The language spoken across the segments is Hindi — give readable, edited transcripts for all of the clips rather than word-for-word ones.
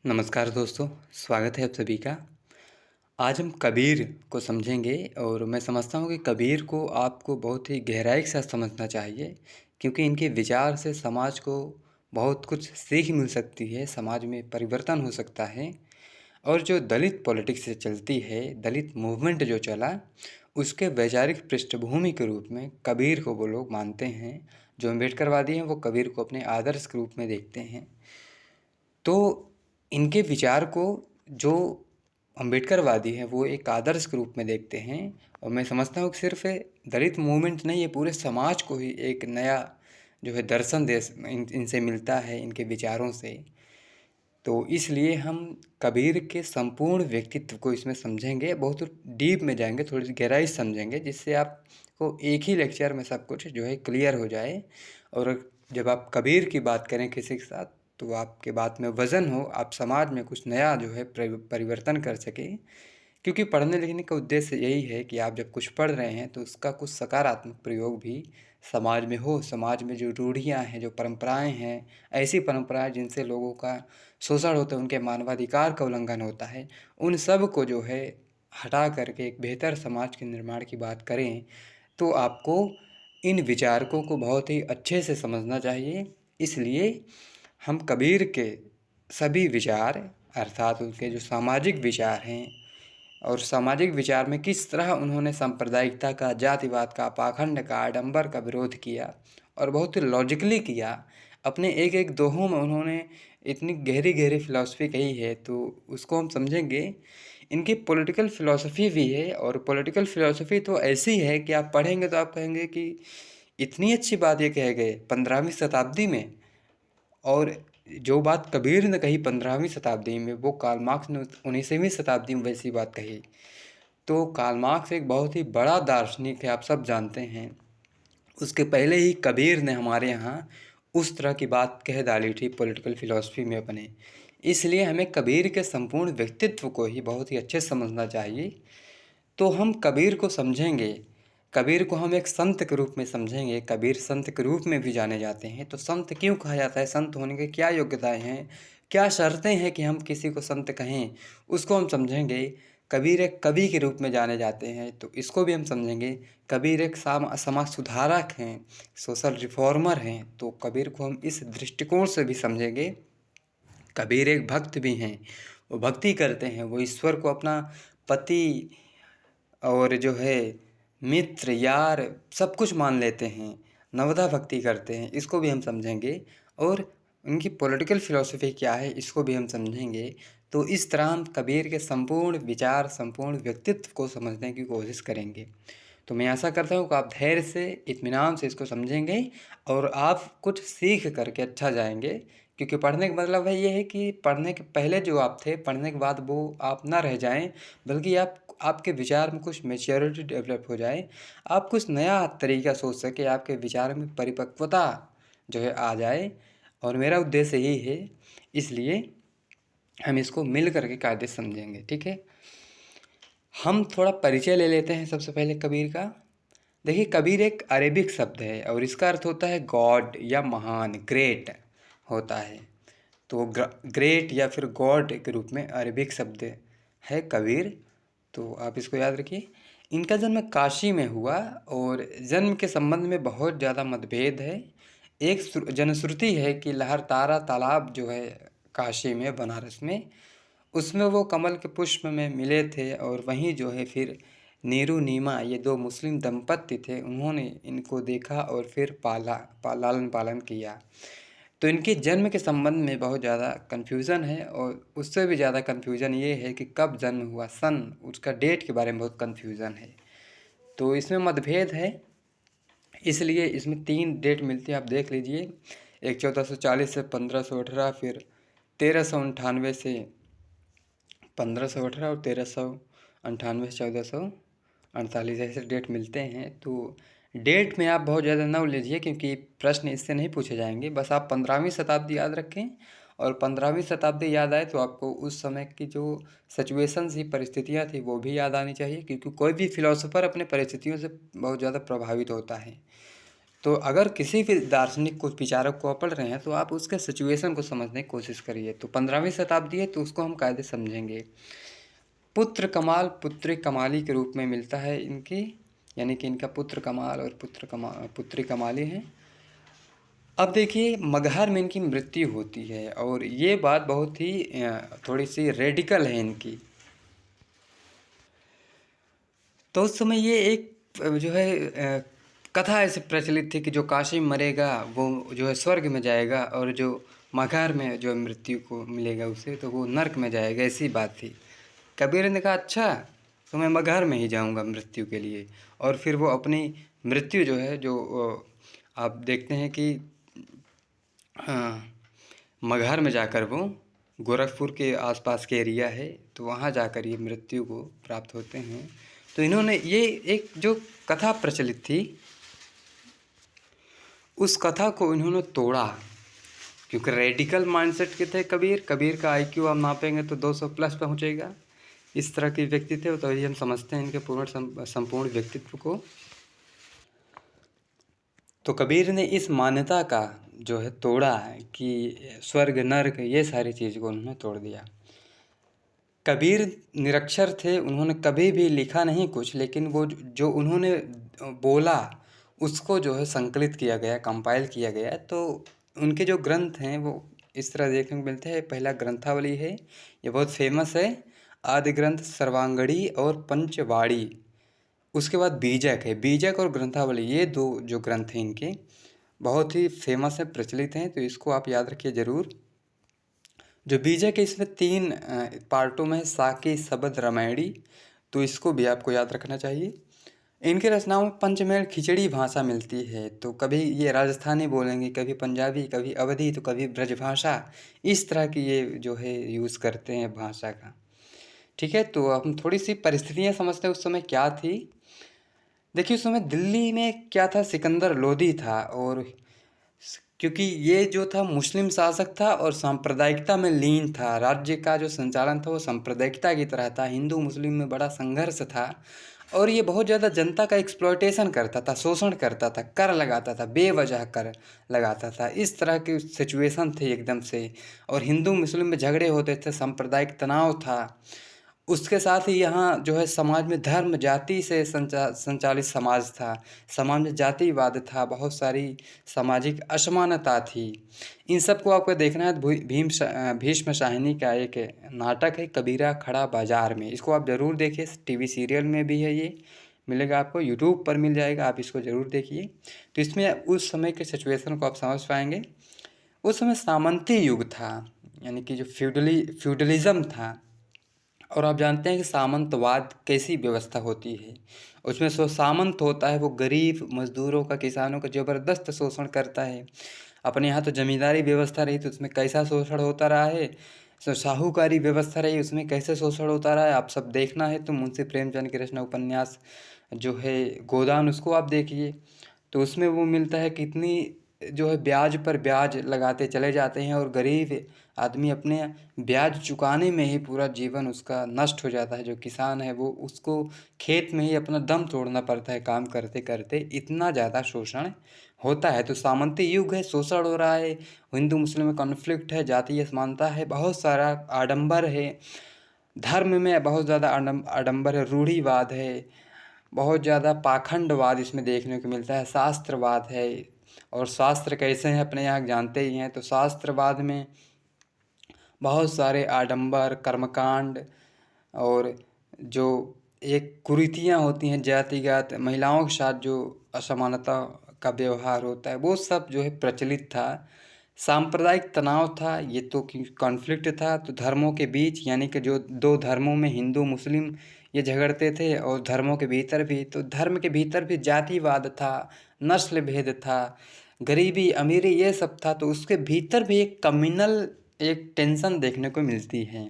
नमस्कार दोस्तों, स्वागत है आप सभी का। आज हम कबीर को समझेंगे और मैं समझता हूँ कि कबीर को आपको बहुत ही गहराई के साथ समझना चाहिए, क्योंकि इनके विचार से समाज को बहुत कुछ सीख मिल सकती है, समाज में परिवर्तन हो सकता है। और जो दलित पॉलिटिक्स से चलती है, दलित मूवमेंट जो चला, उसके वैचारिक पृष्ठभूमि के रूप में कबीर को वो लोग मानते हैं। जो अम्बेडकरवादी हैं वो कबीर को अपने आदर्श के रूप में देखते हैं। तो इनके विचार को जो अम्बेडकरवादी हैं वो एक आदर्श के रूप में देखते हैं। और मैं समझता हूँ कि सिर्फ दलित मूवमेंट नहीं, ये पूरे समाज को ही एक नया जो है दर्शन इनसे मिलता है, इनके विचारों से। तो इसलिए हम कबीर के संपूर्ण व्यक्तित्व को इसमें समझेंगे, बहुत डीप में जाएंगे, थोड़ी सी गहराई से समझेंगे, जिससे आपको एक ही लेक्चर में सब कुछ जो है क्लियर हो जाए। और जब आप कबीर की बात करें किसी के साथ, तो आपके बात में वज़न हो, आप समाज में कुछ नया जो है परिवर्तन कर सकें। क्योंकि पढ़ने लिखने का उद्देश्य यही है कि आप जब कुछ पढ़ रहे हैं तो उसका कुछ सकारात्मक प्रयोग भी समाज में हो। समाज में जो रूढ़ियाँ हैं, जो परंपराएं हैं, ऐसी परंपराएं जिनसे लोगों का शोषण होता है, उनके मानवाधिकार का उल्लंघन होता है, उन सब को जो है हटा करके एक बेहतर समाज के निर्माण की बात करें, तो आपको इन विचारकों को बहुत ही अच्छे से समझना चाहिए। इसलिए हम कबीर के सभी विचार, अर्थात उनके जो सामाजिक विचार हैं, और सामाजिक विचार में किस तरह उन्होंने सांप्रदायिकता का, जातिवाद का, पाखंड का, आडंबर का विरोध किया और बहुत ही लॉजिकली किया। अपने एक एक दोहों में उन्होंने इतनी गहरी गहरी फिलॉसफी कही है, तो उसको हम समझेंगे। इनकी पॉलिटिकल फिलॉसफी भी है, और पॉलिटिकल फिलॉसफी तो ऐसी है कि आप पढ़ेंगे तो आप कहेंगे कि इतनी अच्छी बात ये कह गए 15वीं शताब्दी में। और जो बात कबीर ने कही 15वीं शताब्दी में, वो कार्ल मार्क्स ने 19वीं शताब्दी में वैसी बात कही। तो कार्ल मार्क्स एक बहुत ही बड़ा दार्शनिक है, आप सब जानते हैं। उसके पहले ही कबीर ने हमारे यहाँ उस तरह की बात कह डाली थी पॉलिटिकल फिलॉसफी में अपने। इसलिए हमें कबीर के संपूर्ण व्यक्तित्व को ही बहुत ही अच्छे से समझना चाहिए। तो हम कबीर को समझेंगे, कबीर को हम एक संत के रूप में समझेंगे। कबीर संत के रूप में भी जाने जाते हैं। तो संत क्यों कहा जाता है, संत होने की क्या योग्यताएं हैं, क्या शर्तें हैं कि हम किसी को संत कहें, उसको हम समझेंगे। कबीर एक कवि के रूप में जाने जाते हैं, तो इसको भी हम समझेंगे। कबीर एक समाज सुधारक हैं, सोशल रिफॉर्मर हैं, तो कबीर को हम इस दृष्टिकोण से भी समझेंगे। कबीर एक भक्त भी हैं, वो भक्ति करते हैं, वो ईश्वर को अपना पति और जो है मित्र, यार, सब कुछ मान लेते हैं, नवधा भक्ति करते हैं, इसको भी हम समझेंगे। और उनकी पॉलिटिकल फिलॉसफी क्या है, इसको भी हम समझेंगे। तो इस तरह हम कबीर के संपूर्ण विचार, संपूर्ण व्यक्तित्व को समझने की कोशिश करेंगे। तो मैं आशा करता हूँ कि आप धैर्य से, इत्मीनान से इसको समझेंगे और आप कुछ सीख करके अच्छा जाएंगे। क्योंकि पढ़ने का मतलब है ये है कि पढ़ने के पहले जो आप थे, पढ़ने के बाद वो आप ना रह जाएं, बल्कि आपके विचार में कुछ मैच्योरिटी डेवलप हो जाए, आप कुछ नया तरीका सोच सके, आपके विचार में परिपक्वता जो है आ जाए। और मेरा उद्देश्य यही है। इसलिए हम इसको मिल करके कायदे से समझेंगे, ठीक है। हम थोड़ा परिचय ले लेते हैं सबसे पहले कबीर का। देखिए, कबीर एक अरेबिक शब्द है और इसका अर्थ होता है गॉड या महान, ग्रेट होता है। तो ग्रेट या फिर गॉड के रूप में अरेबिक शब्द है कबीर। तो आप इसको याद रखिए। इनका जन्म काशी में हुआ और जन्म के संबंध में बहुत ज़्यादा मतभेद है। एक जनश्रुति है कि लहरतारा तालाब जो है काशी में, बनारस में, उसमें वो कमल के पुष्प में मिले थे, और वहीं जो है फिर नीरू नीमा, ये दो मुस्लिम दंपत्ति थे, उन्होंने इनको देखा और फिर लालन पालन किया। तो इनके जन्म के संबंध में बहुत ज़्यादा कन्फ्यूज़न है, और उससे भी ज़्यादा कन्फ्यूज़न ये है कि कब जन्म हुआ, सन, उसका डेट के बारे में बहुत कन्फ्यूज़न है। तो इसमें मतभेद है। इसलिए इसमें 3 डेट मिलती है, आप देख लीजिए। एक 1440 से 1518, फिर 1398 से 1518, और 1398 से 1448, ऐसे डेट मिलते हैं। तो डेट में आप बहुत ज़्यादा न उलझिए, क्योंकि प्रश्न इससे नहीं पूछे जाएंगे। बस आप 15वीं शताब्दी याद रखें, और 15वीं शताब्दी याद आए तो आपको उस समय की जो सिचुएशन थी, परिस्थितियाँ थी, वो भी याद आनी चाहिए। क्योंकि कोई भी फिलोसोफर अपने परिस्थितियों से बहुत ज़्यादा प्रभावित होता है। तो अगर किसी भी दार्शनिक को विचारक को आप पढ़ रहे हैं तो आप उसके सिचुएशन को समझने की कोशिश करिए। तो 15वीं शताब्दी है तो उसको हम कायदे समझेंगे। पुत्र कमाल पुत्री कमाली के रूप में मिलता है इनकी, यानी कि इनका पुत्र कमाल और पुत्री कमाली है। अब देखिए मगहर में इनकी मृत्यु होती है और ये बात बहुत ही थोड़ी सी रेडिकल है इनकी। तो उस समय ये एक जो है कथा ऐसे प्रचलित थी कि जो काशी में मरेगा वो जो है स्वर्ग में जाएगा और जो मगहर में जो मृत्यु को मिलेगा उसे तो वो नर्क में जाएगा, ऐसी बात थी। कबीर ने कहा अच्छा तो मैं मगहर में ही जाऊंगा मृत्यु के लिए। और फिर वो अपनी मृत्यु जो है जो आप देखते हैं कि मगहर में जाकर वो गोरखपुर के आसपास के एरिया है तो वहाँ जाकर ये मृत्यु को प्राप्त होते हैं। तो इन्होंने ये एक जो कथा प्रचलित थी उस कथा को इन्होंने तोड़ा, क्योंकि रेडिकल माइंडसेट के थे कबीर। कबीर का आईक्यू आप नापेंगे तो 200 प्लस पहुँचेगा। इस तरह के व्यक्ति थे, तो ये हम समझते हैं इनके संपूर्ण व्यक्तित्व को। तो कबीर ने इस मान्यता का जो है तोड़ा कि स्वर्ग नर्क ये सारी चीज़ को उन्होंने तोड़ दिया। कबीर निरक्षर थे, उन्होंने कभी भी लिखा नहीं कुछ, लेकिन वो जो उन्होंने बोला उसको जो है संकलित किया गया, कंपाइल किया गया। तो उनके जो ग्रंथ हैं वो इस तरह देखने को मिलते हैं। पहला ग्रंथावली है, ये बहुत फेमस है। आदि ग्रंथ, सर्वांगड़ी और पंचवाड़ी। उसके बाद बीजक है। बीजक और ग्रंथावली ये दो जो ग्रंथ हैं इनके बहुत ही फेमस है, प्रचलित हैं, तो इसको आप याद रखिए ज़रूर। जो बीजक है इसमें 3 पार्टों में साकी शबद रामायणी, तो इसको भी आपको याद रखना चाहिए। इनके रचनाओं में पंचमेल खिचड़ी भाषा मिलती है, तो कभी ये राजस्थानी बोलेंगे, कभी पंजाबी, कभी अवधी, तो कभी ब्रजभाषा। इस तरह की ये जो है यूज़ करते हैं भाषा का। ठीक है, तो हम थोड़ी सी परिस्थितियाँ समझते हैं उस समय क्या थी। देखिए उस समय दिल्ली में क्या था, सिकंदर लोदी था। और क्योंकि ये जो था मुस्लिम शासक था और सांप्रदायिकता में लीन था, राज्य का जो संचालन था वो सांप्रदायिकता की तरह था, हिंदू मुस्लिम में बड़ा संघर्ष था। और ये बहुत ज़्यादा जनता का एक्सप्लॉयटेशन करता था, शोषण करता था, कर लगाता था, बेवजह कर लगाता था। इस तरह की सिचुएशन थी एकदम से। और हिंदू मुस्लिम में झगड़े होते थे, सांप्रदायिक तनाव था। उसके साथ ही यहाँ जो है समाज में धर्म जाति से संचालित समाज था। समाज में जातिवाद था, बहुत सारी सामाजिक असमानता थी। इन सब को आपको देखना है तो भीष्म शाहिनी का एक नाटक है कबीरा खड़ा बाजार में, इसको आप ज़रूर देखिए। टीवी सीरियल में भी है, ये मिलेगा आपको, यूट्यूब पर मिल जाएगा, आप इसको ज़रूर देखिए। तो इसमें उस समय के सिचुएशन को आप समझ पाएंगे। उस समय सामंती युग था, यानी कि जो फ्यूडलिज्म था। और आप जानते हैं कि सामंतवाद कैसी व्यवस्था होती है। उसमें जो सामंत होता है वो गरीब मजदूरों का, किसानों का ज़बरदस्त शोषण करता है। अपने यहाँ तो जमींदारी व्यवस्था रही तो उसमें कैसा शोषण होता रहा है, साहूकारी व्यवस्था रही उसमें कैसे शोषण होता रहा है, आप सब देखना है तो मुंशी प्रेमचंद की रचना उपन्यास जो है गोदान, उसको आप देखिए। तो उसमें वो मिलता है कितनी जो है ब्याज पर ब्याज लगाते चले जाते हैं और गरीब आदमी अपने ब्याज चुकाने में ही पूरा जीवन उसका नष्ट हो जाता है। जो किसान है वो उसको खेत में ही अपना दम तोड़ना पड़ता है काम करते करते, इतना ज़्यादा शोषण होता है। तो सामंती युग है, शोषण हो रहा है, हिंदू मुस्लिम में कॉन्फ्लिक्ट है, जातीय असमानता है, बहुत सारा आडंबर है, धर्म में बहुत ज़्यादा आडंबर है, रूढ़िवाद है, बहुत ज़्यादा पाखंडवाद इसमें देखने को मिलता है, शास्त्रवाद है। और शास्त्र कैसे हैं अपने यहाँ जानते ही हैं। तो शास्त्रवाद में बहुत सारे आडंबर, कर्मकांड और जो एक कुरीतियाँ होती हैं जातिगत, महिलाओं के साथ जो असमानता का व्यवहार होता है, वो सब जो है प्रचलित था। सांप्रदायिक तनाव था, ये तो कॉन्फ्लिक्ट था। तो धर्मों के बीच, यानी कि जो 2 धर्मों में हिंदू मुस्लिम ये झगड़ते थे, और धर्मों के भीतर भी, तो धर्म के भीतर भी जातिवाद था, नस्ल भेद था, गरीबी अमीरी ये सब था। तो उसके भीतर भी एक कम्युनल एक टेंशन देखने को मिलती है।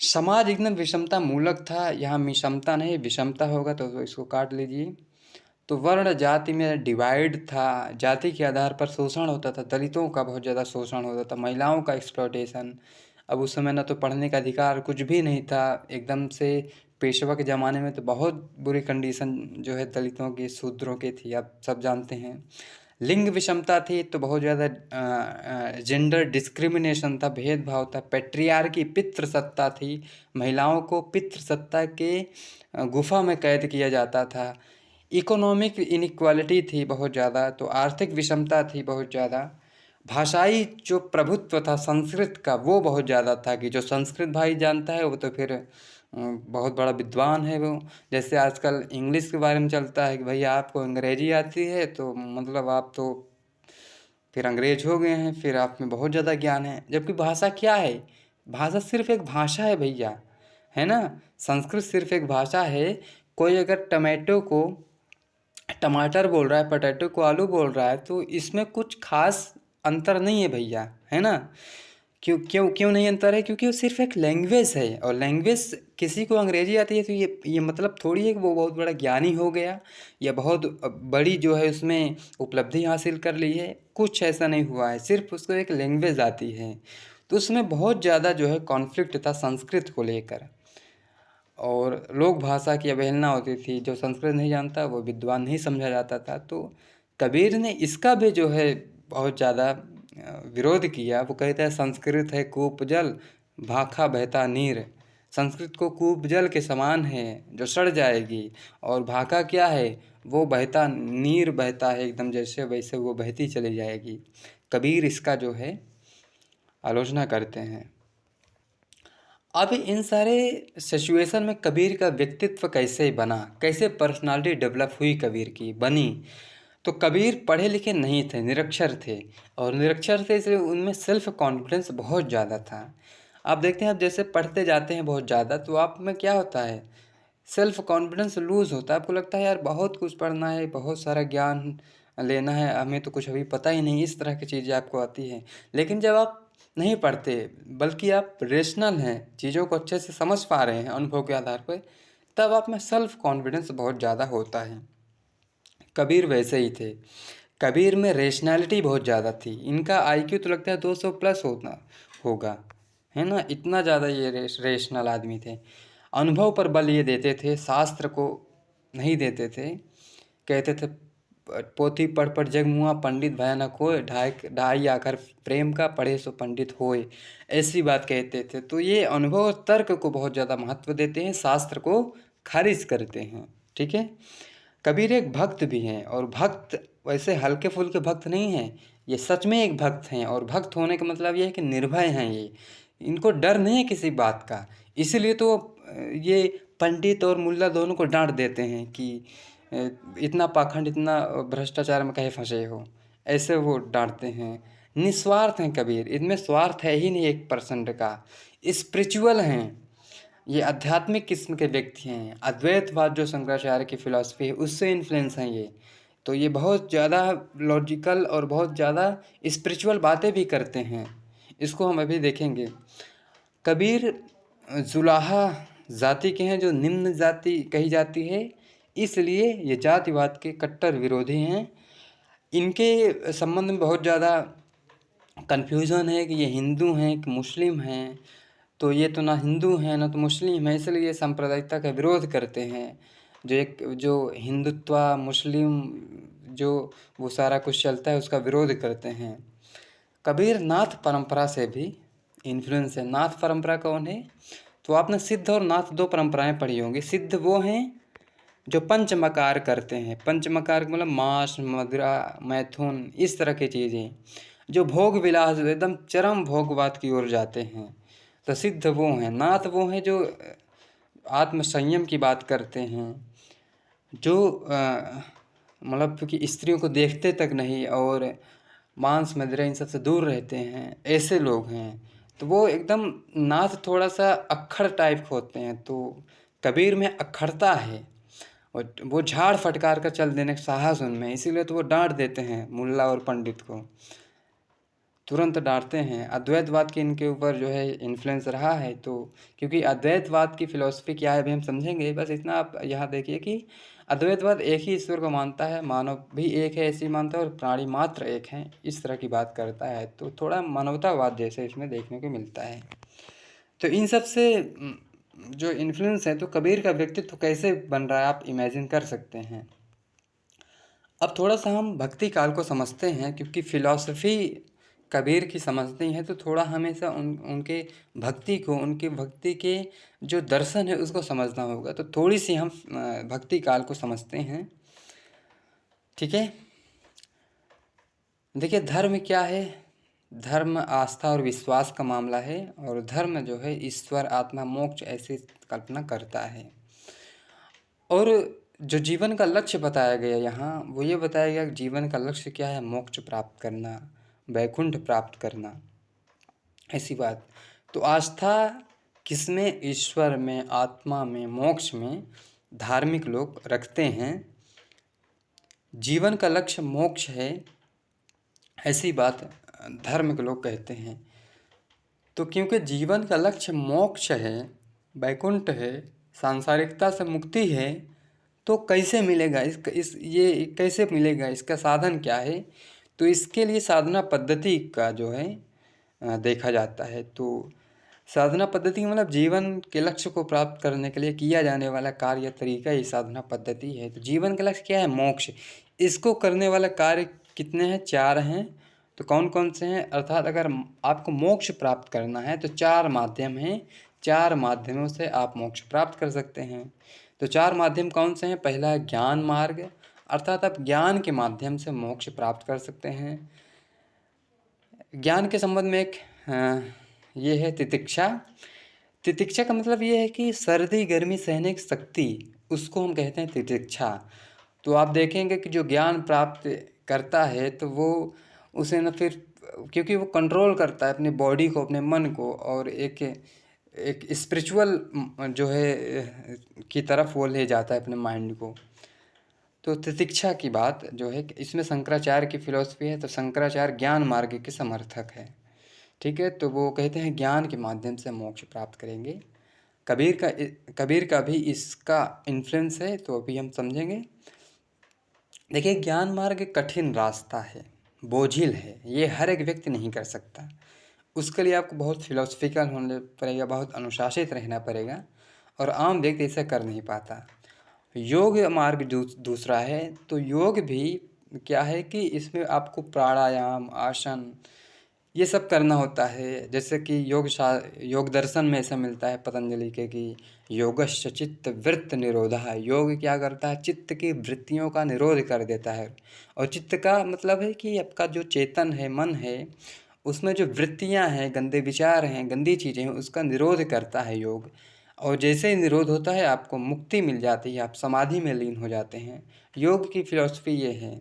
समाज एकदम विषमता मूलक था, यहाँ विषमता नहीं विषमता होगा तो इसको काट लीजिए। तो वर्ण जाति में डिवाइड था, जाति के आधार पर शोषण होता था, दलितों का बहुत ज़्यादा शोषण होता था, महिलाओं का एक्सप्लॉयटेशन, अब उस समय ना तो पढ़ने का अधिकार कुछ भी नहीं था, एकदम से पेशवा के ज़माने में तो बहुत बुरी कंडीशन जो है दलितों की, शूद्रों की थी, आप सब जानते हैं। लिंग विषमता थी तो बहुत ज़्यादा जेंडर डिस्क्रिमिनेशन था, भेदभाव था, पैट्रियार्की पितृसत्ता थी, महिलाओं को पितृसत्ता के गुफा में कैद किया जाता था। इकोनॉमिक इनइक्वालिटी थी बहुत ज़्यादा, तो आर्थिक विषमता थी बहुत ज़्यादा। भाषाई जो प्रभुत्व था संस्कृत का वो बहुत ज़्यादा था कि जो संस्कृत भाई जानता है वो तो फिर बहुत बड़ा विद्वान है वो। जैसे आजकल इंग्लिश के बारे में चलता है कि भैया आपको अंग्रेजी आती है तो मतलब आप तो फिर अंग्रेज हो गए हैं, फिर आप में बहुत ज़्यादा ज्ञान है। जबकि भाषा क्या है? भाषा सिर्फ एक भाषा है भैया, है ना। संस्कृत सिर्फ एक भाषा है। कोई अगर टमाटो को टमाटर बोल रहा है, पोटैटो को आलू बोल रहा है, तो इसमें कुछ खास अंतर नहीं है भैया, है ना। क्यों क्यों क्यों नहीं अंतर है? क्योंकि वो सिर्फ एक लैंग्वेज है, और लैंग्वेज किसी को अंग्रेजी आती है तो ये मतलब थोड़ी है कि वो बहुत बड़ा ज्ञानी हो गया या बहुत बड़ी जो है उसमें उपलब्धि हासिल कर ली है। कुछ ऐसा नहीं हुआ है, सिर्फ उसको एक लैंग्वेज आती है। तो उसमें बहुत ज़्यादा जो है कॉन्फ्लिक्ट था संस्कृत को लेकर, और लोक भाषा की अवहेलना होती थी। जो संस्कृत नहीं जानता वो विद्वान नहीं समझा जाता था। तो कबीर ने इसका भी जो है बहुत ज़्यादा विरोध किया। वो कहता है संस्कृत है कूप जल, भाखा बहता नीर। संस्कृत को कूप जल के समान है जो सड़ जाएगी, और भाखा क्या है? वो बहता नीर बहता है एकदम जैसे वैसे वो बहती चली जाएगी। कबीर इसका जो है आलोचना करते हैं। अब इन सारे सिचुएशन में कबीर का व्यक्तित्व कैसे बना, कैसे पर्सनालिटी डेवलप हुई कबीर की बनी? तो कबीर पढ़े लिखे नहीं थे, निरक्षर थे, और निरक्षर थे इसलिए उनमें सेल्फ कॉन्फिडेंस बहुत ज़्यादा था। आप देखते हैं, आप जैसे पढ़ते जाते हैं बहुत ज़्यादा तो आप में क्या होता है, सेल्फ कॉन्फिडेंस लूज़ होता है। आपको लगता है यार बहुत कुछ पढ़ना है, बहुत सारा ज्ञान लेना है, हमें तो कुछ अभी पता ही नहीं, इस तरह की चीज़ें आपको आती हैं। लेकिन जब आप नहीं पढ़ते बल्कि आप रेशनल हैं, चीज़ों को अच्छे से समझ पा रहे हैं अनुभव के आधार पर, तब आप में सेल्फ कॉन्फिडेंस बहुत ज़्यादा होता है। कबीर वैसे ही थे। कबीर में रेशनैलिटी बहुत ज़्यादा थी। इनका आईक्यू तो लगता है 200 प्लस होना होगा, है ना। इतना ज़्यादा ये रेशनल आदमी थे। अनुभव पर बल ये देते थे, शास्त्र को नहीं देते थे। कहते थे पोथी पढ़ पढ़ जग मुआ, पंडित भया न कोय, ढाई ढाई आकर प्रेम का, पढ़े सो पंडित होए। ऐसी बात कहते थे। तो ये अनुभव और तर्क को बहुत ज़्यादा महत्व देते हैं, शास्त्र को खारिज करते हैं। ठीक है। कबीर एक भक्त भी हैं, और भक्त वैसे हल्के फुल्के भक्त नहीं हैं, ये सच में एक भक्त हैं। और भक्त होने का मतलब ये है कि निर्भय हैं ये, इनको डर नहीं है किसी बात का। इसीलिए तो ये पंडित और मुल्ला दोनों को डांट देते हैं कि इतना पाखंड, इतना भ्रष्टाचार में कहे फंसे हो, ऐसे वो डांटते हैं। निस्वार्थ हैं कबीर, इनमें स्वार्थ है ही नहीं 1% का। स्पिरिचुअल हैं, ये आध्यात्मिक किस्म के व्यक्ति हैं। अद्वैतवाद जो शंकराचार्य की फिलॉसफी है उससे इन्फ्लुएंस हैं ये। तो ये बहुत ज़्यादा लॉजिकल और बहुत ज़्यादा स्पिरिचुअल बातें भी करते हैं। इसको हम अभी देखेंगे। कबीर जुलाहा जाति के हैं, जो निम्न जाति कही जाती है, इसलिए ये जातिवाद के कट्टर विरोधी हैं। इनके संबंध में बहुत ज़्यादा कन्फ्यूज़न है कि ये हिंदू हैं कि मुस्लिम हैं। तो ये तो ना हिंदू हैं ना तो मुस्लिम हैं, इसलिए सांप्रदायिकता का विरोध करते हैं। जो हिंदुत्व मुस्लिम जो वो सारा कुछ चलता है उसका विरोध करते हैं। कबीर नाथ परंपरा से भी इन्फ्लुएंस है। नाथ परंपरा कौन है? तो आपने सिद्ध और नाथ दो परंपराएं पढ़ी होंगी। सिद्ध वो हैं जो पंचमकार करते हैं। पंचमकार मतलब मांस, मदिरा, मैथुन, इस तरह की चीज़ें जो भोग विलास एकदम चरम भोगवाद की ओर जाते हैं। तो सिद्ध वो हैं। नाथ वो हैं जो आत्म संयम की बात करते हैं, जो मतलब क्योंकि स्त्रियों को देखते तक नहीं और मांस मदिरा इन सब से दूर रहते हैं, ऐसे लोग हैं। तो वो एकदम नाथ थोड़ा सा अक्खड़ टाइप होते हैं। तो कबीर में अक्खड़ता है, और वो झाड़ फटकार कर चल देने का साहस उनमें, इसीलिए तो वो डांट देते हैं मुल्ला और पंडित को, तुरंत डांटते हैं। अद्वैतवाद के इनके ऊपर जो है इन्फ्लुएंस रहा है। तो क्योंकि अद्वैतवाद की फ़िलॉसफी क्या है अभी हम समझेंगे, बस इतना आप यहाँ देखिए कि अद्वैतवाद एक ही ईश्वर को मानता है, मानव भी एक है ऐसी मानता है, और प्राणी मात्र एक हैं, इस तरह की बात करता है। तो थोड़ा मानवतावाद जैसे इसमें देखने को मिलता है। तो इन सब से जो इन्फ्लुएंस है, तो कबीर का व्यक्तित्व कैसे बन रहा है आप इमेजिन कर सकते हैं। अब थोड़ा सा हम भक्ति काल को समझते हैं, क्योंकि फिलॉसफी कबीर की समझते हैं, तो थोड़ा हमेशा उनके भक्ति को, उनके भक्ति के जो दर्शन है उसको समझना होगा। तो थोड़ी सी हम भक्ति काल को समझते हैं, ठीक है। देखिए, धर्म क्या है? धर्म आस्था और विश्वास का मामला है, और धर्म जो है ईश्वर, आत्मा, मोक्ष ऐसी कल्पना करता है। और जो जीवन का लक्ष्य बताया गया यहाँ, वो ये बताया गया कि जीवन का लक्ष्य क्या है? मोक्ष प्राप्त करना, वैकुंठ प्राप्त करना, ऐसी बात। तो आस्था किसमें? ईश्वर में, आत्मा में, मोक्ष में धार्मिक लोग रखते हैं। जीवन का लक्ष्य मोक्ष है, ऐसी बात धर्म के लोग कहते हैं। तो क्योंकि जीवन का लक्ष्य मोक्ष है, वैकुंठ है, सांसारिकता से मुक्ति है, तो कैसे मिलेगा? ये कैसे मिलेगा? इसका साधन क्या है? तो इसके लिए साधना पद्धति का जो है देखा जाता है। तो साधना पद्धति मतलब जीवन के लक्ष्य को प्राप्त करने के लिए किया जाने वाला कार्य तरीका ही साधना पद्धति है। तो जीवन का लक्ष्य क्या है? मोक्ष। इसको करने वाला कार्य कितने हैं? 4 हैं। तो कौन कौन से हैं? अर्थात अगर आपको मोक्ष प्राप्त करना है तो 4 माध्यम हैं, 4 माध्यमों से आप मोक्ष प्राप्त कर सकते हैं। तो 4 माध्यम कौन से हैं? पहला है ज्ञान मार्ग, अर्थात आप ज्ञान के माध्यम से मोक्ष प्राप्त कर सकते हैं। ज्ञान के संबंध में एक ये है तितिक्षा। तितिक्षा का मतलब ये है कि सर्दी गर्मी सहने की शक्ति, उसको हम कहते हैं तितिक्षा। तो आप देखेंगे कि जो ज्ञान प्राप्त करता है, तो वो उसे न फिर, क्योंकि वो कंट्रोल करता है अपने बॉडी को, अपने मन को, और एक स्पिरिचुअल जो है की तरफ वो ले जाता है अपने माइंड को। तो तितिक्षा की बात जो है, इसमें शंकराचार्य की फिलॉसफी है। तो शंकराचार्य ज्ञान मार्ग के समर्थक है, ठीक है। तो वो कहते हैं ज्ञान के माध्यम से मोक्ष प्राप्त करेंगे। कबीर का भी इसका इन्फ्लुएंस है, तो अभी हम समझेंगे। देखिए, ज्ञान मार्ग एक कठिन रास्ता है, बोझिल है, ये हर एक व्यक्ति नहीं कर सकता। उसके लिए आपको बहुत फिलोसफिकल होना पड़ेगा, बहुत अनुशासित रहना पड़ेगा, और आम व्यक्ति ऐसा कर नहीं पाता। योग मार्ग दूसरा है। तो योग भी क्या है कि इसमें आपको प्राणायाम, आसन, ये सब करना होता है। जैसे कि योग दर्शन में ऐसा मिलता है पतंजलि के कि योगश्च चित्त वृत्त निरोधः। योग क्या करता है? चित्त की वृत्तियों का निरोध कर देता है। और चित्त का मतलब है कि आपका जो चेतन है, मन है, उसमें जो वृत्तियां हैं, गंदे विचार हैं, गंदी चीज़ें हैं, उसका निरोध करता है योग। और जैसे ही निरोध होता है, आपको मुक्ति मिल जाती है, आप समाधि में लीन हो जाते हैं। योग की फिलॉसफी ये है।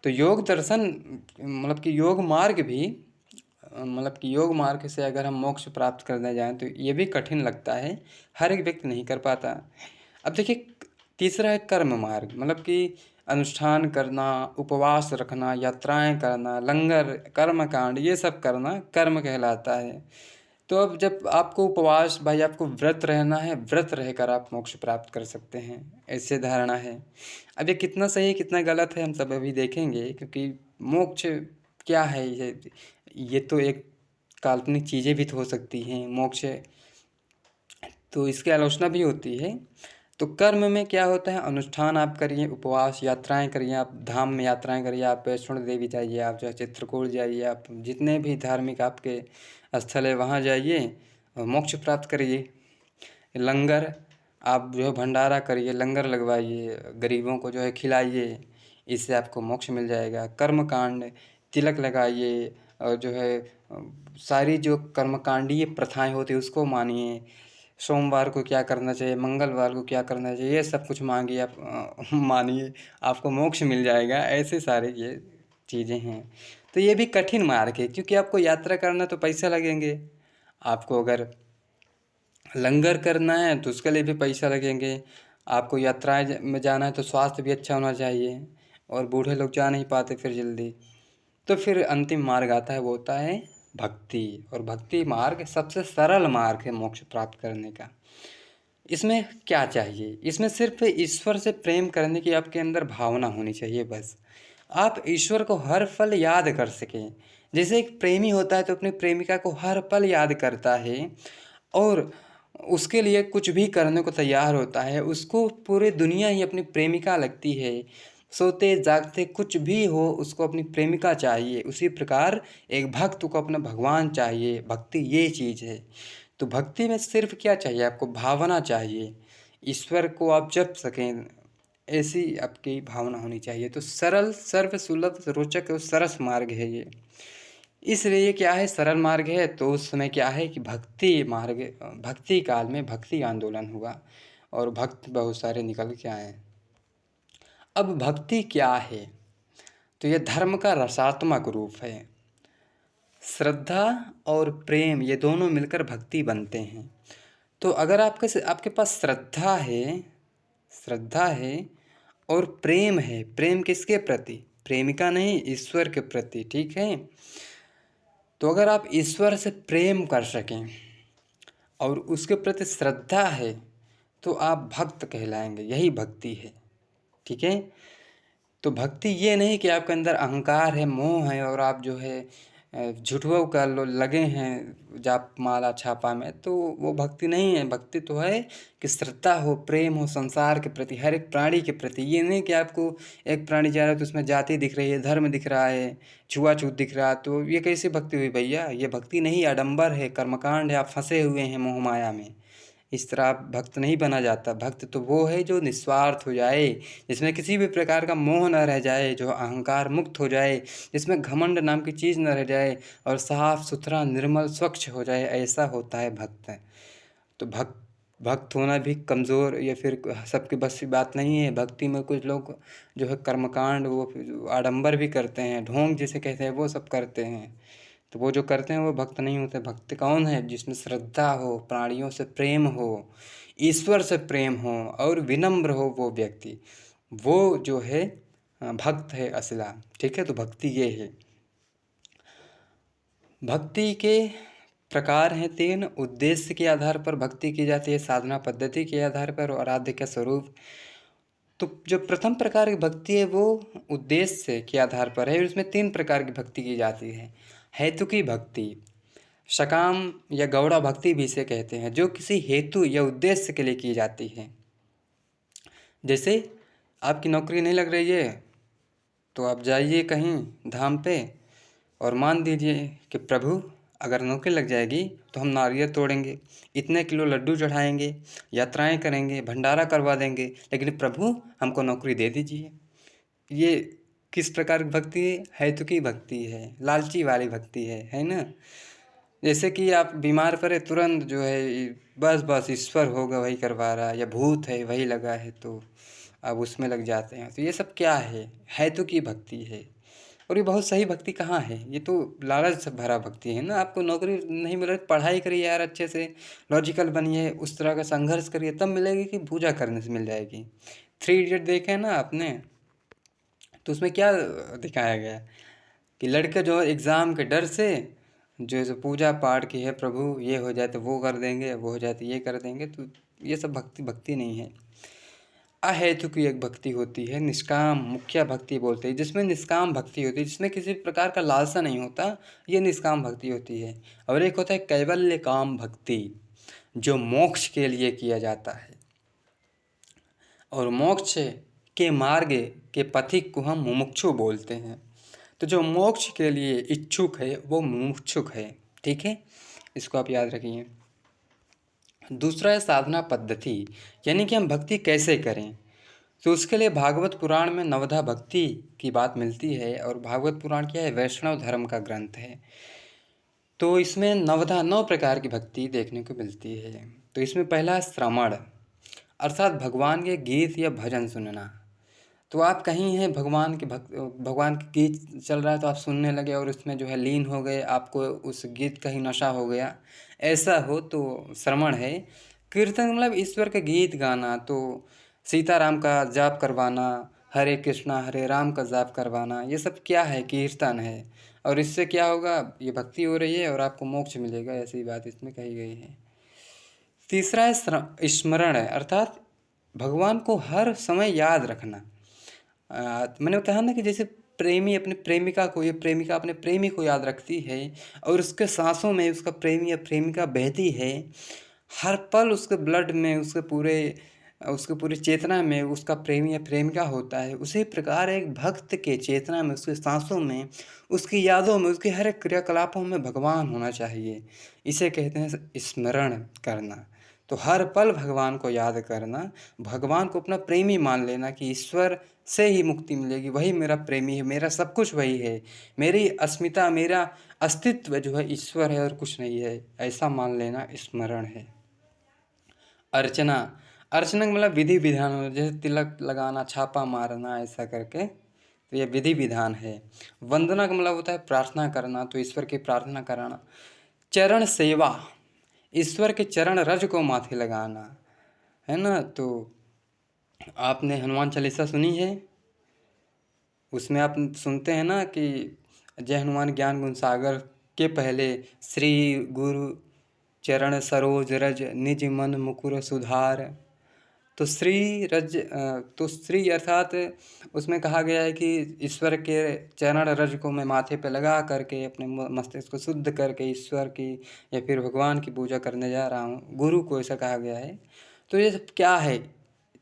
तो योग दर्शन मतलब कि योग मार्ग भी, मतलब कि योग मार्ग से अगर हम मोक्ष प्राप्त करने जाएं तो ये भी कठिन लगता है, हर एक व्यक्ति नहीं कर पाता। अब देखिए, तीसरा है कर्म मार्ग, मतलब कि अनुष्ठान करना, उपवास रखना, यात्राएं करना, लंगर, कर्म कांड, ये सब करना कर्म कहलाता है। तो अब जब आपको उपवास, भाई आपको व्रत रहना है, व्रत रहकर आप मोक्ष प्राप्त कर सकते हैं, ऐसे धारणा है। अब ये कितना सही है कितना गलत है हम सब अभी देखेंगे, क्योंकि मोक्ष क्या है? ये तो एक काल्पनिक चीज़ें भी तो हो सकती हैं मोक्ष, तो इसकी आलोचना भी होती है। तो कर्म में क्या होता है? अनुष्ठान आप करिए, उपवास, यात्राएं करिए, आप धाम में यात्राएं करिए, आप वैष्णो देवी जाइए, आप जो है चित्रकूट जाइए, आप जितने भी धार्मिक आपके स्थल है वहाँ जाइए और मोक्ष प्राप्त करिए। लंगर, आप जो है भंडारा करिए, लंगर लगवाइए, गरीबों को जो है खिलाइए, इससे आपको मोक्ष मिल जाएगा। कर्मकांड, तिलक लगाइए, और जो है सारी जो कर्मकांडीय प्रथाएं होती है उसको मानिए। सोमवार को क्या करना चाहिए, मंगलवार को क्या करना चाहिए, ये सब कुछ मांगिए आप, मानिए, आपको मोक्ष मिल जाएगा। ऐसे सारे ये चीज़ें हैं। तो ये भी कठिन मार्ग है, क्योंकि आपको यात्रा करना तो पैसा लगेंगे, आपको अगर लंगर करना है तो उसके लिए भी पैसा लगेंगे, आपको यात्राएं में जाना है तो स्वास्थ्य भी अच्छा होना चाहिए, और बूढ़े लोग जा नहीं पाते फिर जल्दी। तो फिर अंतिम मार्ग आता है, वो होता है भक्ति। और भक्ति मार्ग सबसे सरल मार्ग है मोक्ष प्राप्त करने का। इसमें क्या चाहिए? इसमें सिर्फ ईश्वर से प्रेम करने की आपके अंदर भावना होनी चाहिए, बस। आप ईश्वर को हर पल याद कर सकें। जैसे एक प्रेमी होता है तो अपनी प्रेमिका को हर पल याद करता है, और उसके लिए कुछ भी करने को तैयार होता है। उसको पूरी दुनिया ही अपनी प्रेमिका लगती है। सोते जागते कुछ भी हो उसको अपनी प्रेमिका चाहिए। उसी प्रकार एक भक्त को अपना भगवान चाहिए। भक्ति ये चीज़ है। तो भक्ति में सिर्फ क्या चाहिए आपको? भावना चाहिए। ईश्वर को आप जप सकें, ऐसी आपकी भावना होनी चाहिए। तो सरल, सर्व सुलभ, रोचक और सरस मार्ग है ये। इसलिए ये क्या है, सरल मार्ग है। तो उस समय क्या है कि भक्ति मार्ग, भक्ति काल में भक्ति आंदोलन हुआ और भक्त बहुत सारे निकल के आए। अब भक्ति क्या है? तो ये धर्म का रसात्मक रूप है। श्रद्धा और प्रेम ये दोनों मिलकर भक्ति बनते हैं। तो अगर आपके पास श्रद्धा है और प्रेम है। प्रेम किसके प्रति? प्रेमिका नहीं, ईश्वर के प्रति। ठीक है। तो अगर आप ईश्वर से प्रेम कर सकें और उसके प्रति श्रद्धा है तो आप भक्त कहलाएंगे। यही भक्ति है। ठीक है। तो भक्ति ये नहीं कि आपके अंदर अहंकार है, मोह है और आप जो है झूठों का लगे हैं जाप माला छापा में, तो वो भक्ति नहीं है। भक्ति तो है कि श्रद्धा हो, प्रेम हो संसार के प्रति, हर एक प्राणी के प्रति। ये नहीं कि आपको एक प्राणी जा रहा है तो उसमें जाति दिख रही है, धर्म दिख रहा है, छुआछूत दिख रहा है, तो ये कैसी भक्ति हुई भैया? ये भक्ति नहीं, आडंबर है, कर्मकांड है। आप फंसे हुए हैं मोह माया में। इस तरह आप भक्त नहीं बना जाता। भक्त तो वो है जो निस्वार्थ हो जाए, जिसमें किसी भी प्रकार का मोह न रह जाए, जो अहंकार मुक्त हो जाए, जिसमें घमंड नाम की चीज़ न रह जाए और साफ सुथरा निर्मल स्वच्छ हो जाए। ऐसा होता है भक्त। तो भक्त होना भी कमज़ोर या फिर सबके बस की बात नहीं है। भक्ति में कुछ लोग जो है कर्मकांड, वो आडंबर भी करते हैं, ढोंग जिसे कहते हैं, वो सब करते हैं। तो वो जो करते हैं वो भक्त नहीं होते। भक्त कौन है? जिसमें श्रद्धा हो, प्राणियों से प्रेम हो, ईश्वर से प्रेम हो और विनम्र हो वो व्यक्ति, वो जो है भक्त है असला। ठीक है। तो भक्ति ये है। भक्ति के प्रकार हैं 3। उद्देश्य के आधार पर भक्ति की जाती है, साधना पद्धति के आधार पर और आराध्य का स्वरूप। तो जो प्रथम प्रकार की भक्ति है वो उद्देश्य के आधार पर है। उसमें 3 प्रकार की भक्ति की जाती है। हेतु की भक्ति, सकाम या गौड़ा भक्ति भी इसे कहते हैं, जो किसी हेतु या उद्देश्य के लिए की जाती है। जैसे आपकी नौकरी नहीं लग रही है तो आप जाइए कहीं धाम पे और मान दीजिए कि प्रभु अगर नौकरी लग जाएगी तो हम नारियल तोड़ेंगे, इतने किलो लड्डू चढ़ाएंगे, यात्राएं करेंगे, भंडारा करवा देंगे, लेकिन प्रभु हमको नौकरी दे दीजिए। ये किस प्रकार की भक्ति है? हेतु की भक्ति है, लालची वाली भक्ति है ना। जैसे कि आप बीमार पड़े, तुरंत जो है बस ईश्वर होगा वही करवा रहा है, या भूत है वही लगा है, तो अब उसमें लग जाते हैं। तो ये सब क्या है? हेतु की भक्ति है। और ये बहुत सही भक्ति कहाँ है? ये तो लालच से भरा भक्ति है ना। आपको नौकरी नहीं मिल रही, पढ़ाई करिए यार अच्छे से, लॉजिकल बनिए, उस तरह का संघर्ष करिए, तब मिलेगी कि पूजा करने से मिल जाएगी। 3 इडियट देखे ना आपने? तो उसमें क्या दिखाया गया कि लड़के जो एग्ज़ाम के डर से जो है पूजा पाठ की है, प्रभु ये हो जाए तो वो कर देंगे, वो हो जाए तो ये कर देंगे। तो ये सब भक्ति नहीं है। अहेतु की एक भक्ति होती है, निष्काम मुख्य भक्ति बोलते हैं, जिसमें निष्काम भक्ति होती है, जिसमें किसी प्रकार का लालसा नहीं होता, ये निष्काम भक्ति होती है। और एक होता है कैवल्य काम भक्ति, जो मोक्ष के लिए किया जाता है। और मोक्ष के मार्ग के पथिक को हम मुमुक्षु बोलते हैं। तो जो मोक्ष के लिए इच्छुक है वो मुमुक्षुक है। ठीक है, इसको आप याद रखिए। दूसरा है साधना पद्धति, यानी कि हम भक्ति कैसे करें। तो उसके लिए भागवत पुराण में नवधा भक्ति की बात मिलती है। और भागवत पुराण क्या है? वैष्णव धर्म का ग्रंथ है। तो इसमें 9 प्रकार की भक्ति देखने को मिलती है। तो इसमें पहला है श्रवण, अर्थात भगवान के गीत या भजन सुनना। तो आप कहीं हैं, भगवान के गीत चल रहा है तो आप सुनने लगे और उसमें जो है लीन हो गए, आपको उस गीत का ही नशा हो गया, ऐसा हो तो श्रवण है। कीर्तन मतलब ईश्वर के गीत गाना, तो सीताराम का जाप करवाना, हरे कृष्णा हरे राम का जाप करवाना, ये सब क्या है? कीर्तन है। और इससे क्या होगा? ये भक्ति हो रही है और आपको मोक्ष मिलेगा, ऐसी बात इसमें कही गई है। तीसरा है स्मरण है, अर्थात भगवान को हर समय याद रखना। मैंने कहा ना कि जैसे प्रेमी अपनी प्रेमिका को, या प्रेमिका अपने प्रेमी को याद रखती है और उसके सांसों में उसका प्रेमी या प्रेमिका बहती है, हर पल उसके ब्लड में, उसके पूरी चेतना में उसका प्रेमी या प्रेमिका होता है, उसी प्रकार एक भक्त के चेतना में, उसके सांसों में, उसकी यादों में, उसके हर एक क्रियाकलापों में भगवान होना चाहिए। इसे कहते हैं स्मरण करना। तो हर पल भगवान को याद करना, भगवान को अपना प्रेमी मान लेना कि ईश्वर से ही मुक्ति मिलेगी, वही मेरा प्रेमी है, मेरा सब कुछ वही है, मेरी अस्मिता, मेरा अस्तित्व जो है ईश्वर है और कुछ नहीं है, ऐसा मान लेना स्मरण है। अर्चना, अर्चना का मतलब विधि विधान हो, जैसे तिलक लगाना, छापा मारना, ऐसा करके, तो यह विधि विधान है। वंदना का मतलब होता है प्रार्थना करना, तो ईश्वर की प्रार्थना कराना। चरण सेवा, ईश्वर के चरण रज को माथे लगाना, है ना। तो आपने हनुमान चालीसा सुनी है, उसमें आप सुनते हैं ना कि जय हनुमान ज्ञान गुण सागर के पहले श्री गुरु चरण सरोज रज निज मन मुकुर सुधार। तो तो श्री अर्थात उसमें कहा गया है कि ईश्वर के चरण रज को मैं माथे पे लगा करके अपने मस्तिष्क को शुद्ध करके ईश्वर की या फिर भगवान की पूजा करने जा रहा हूँ, गुरु को ऐसा कहा गया है। तो ये सब क्या है?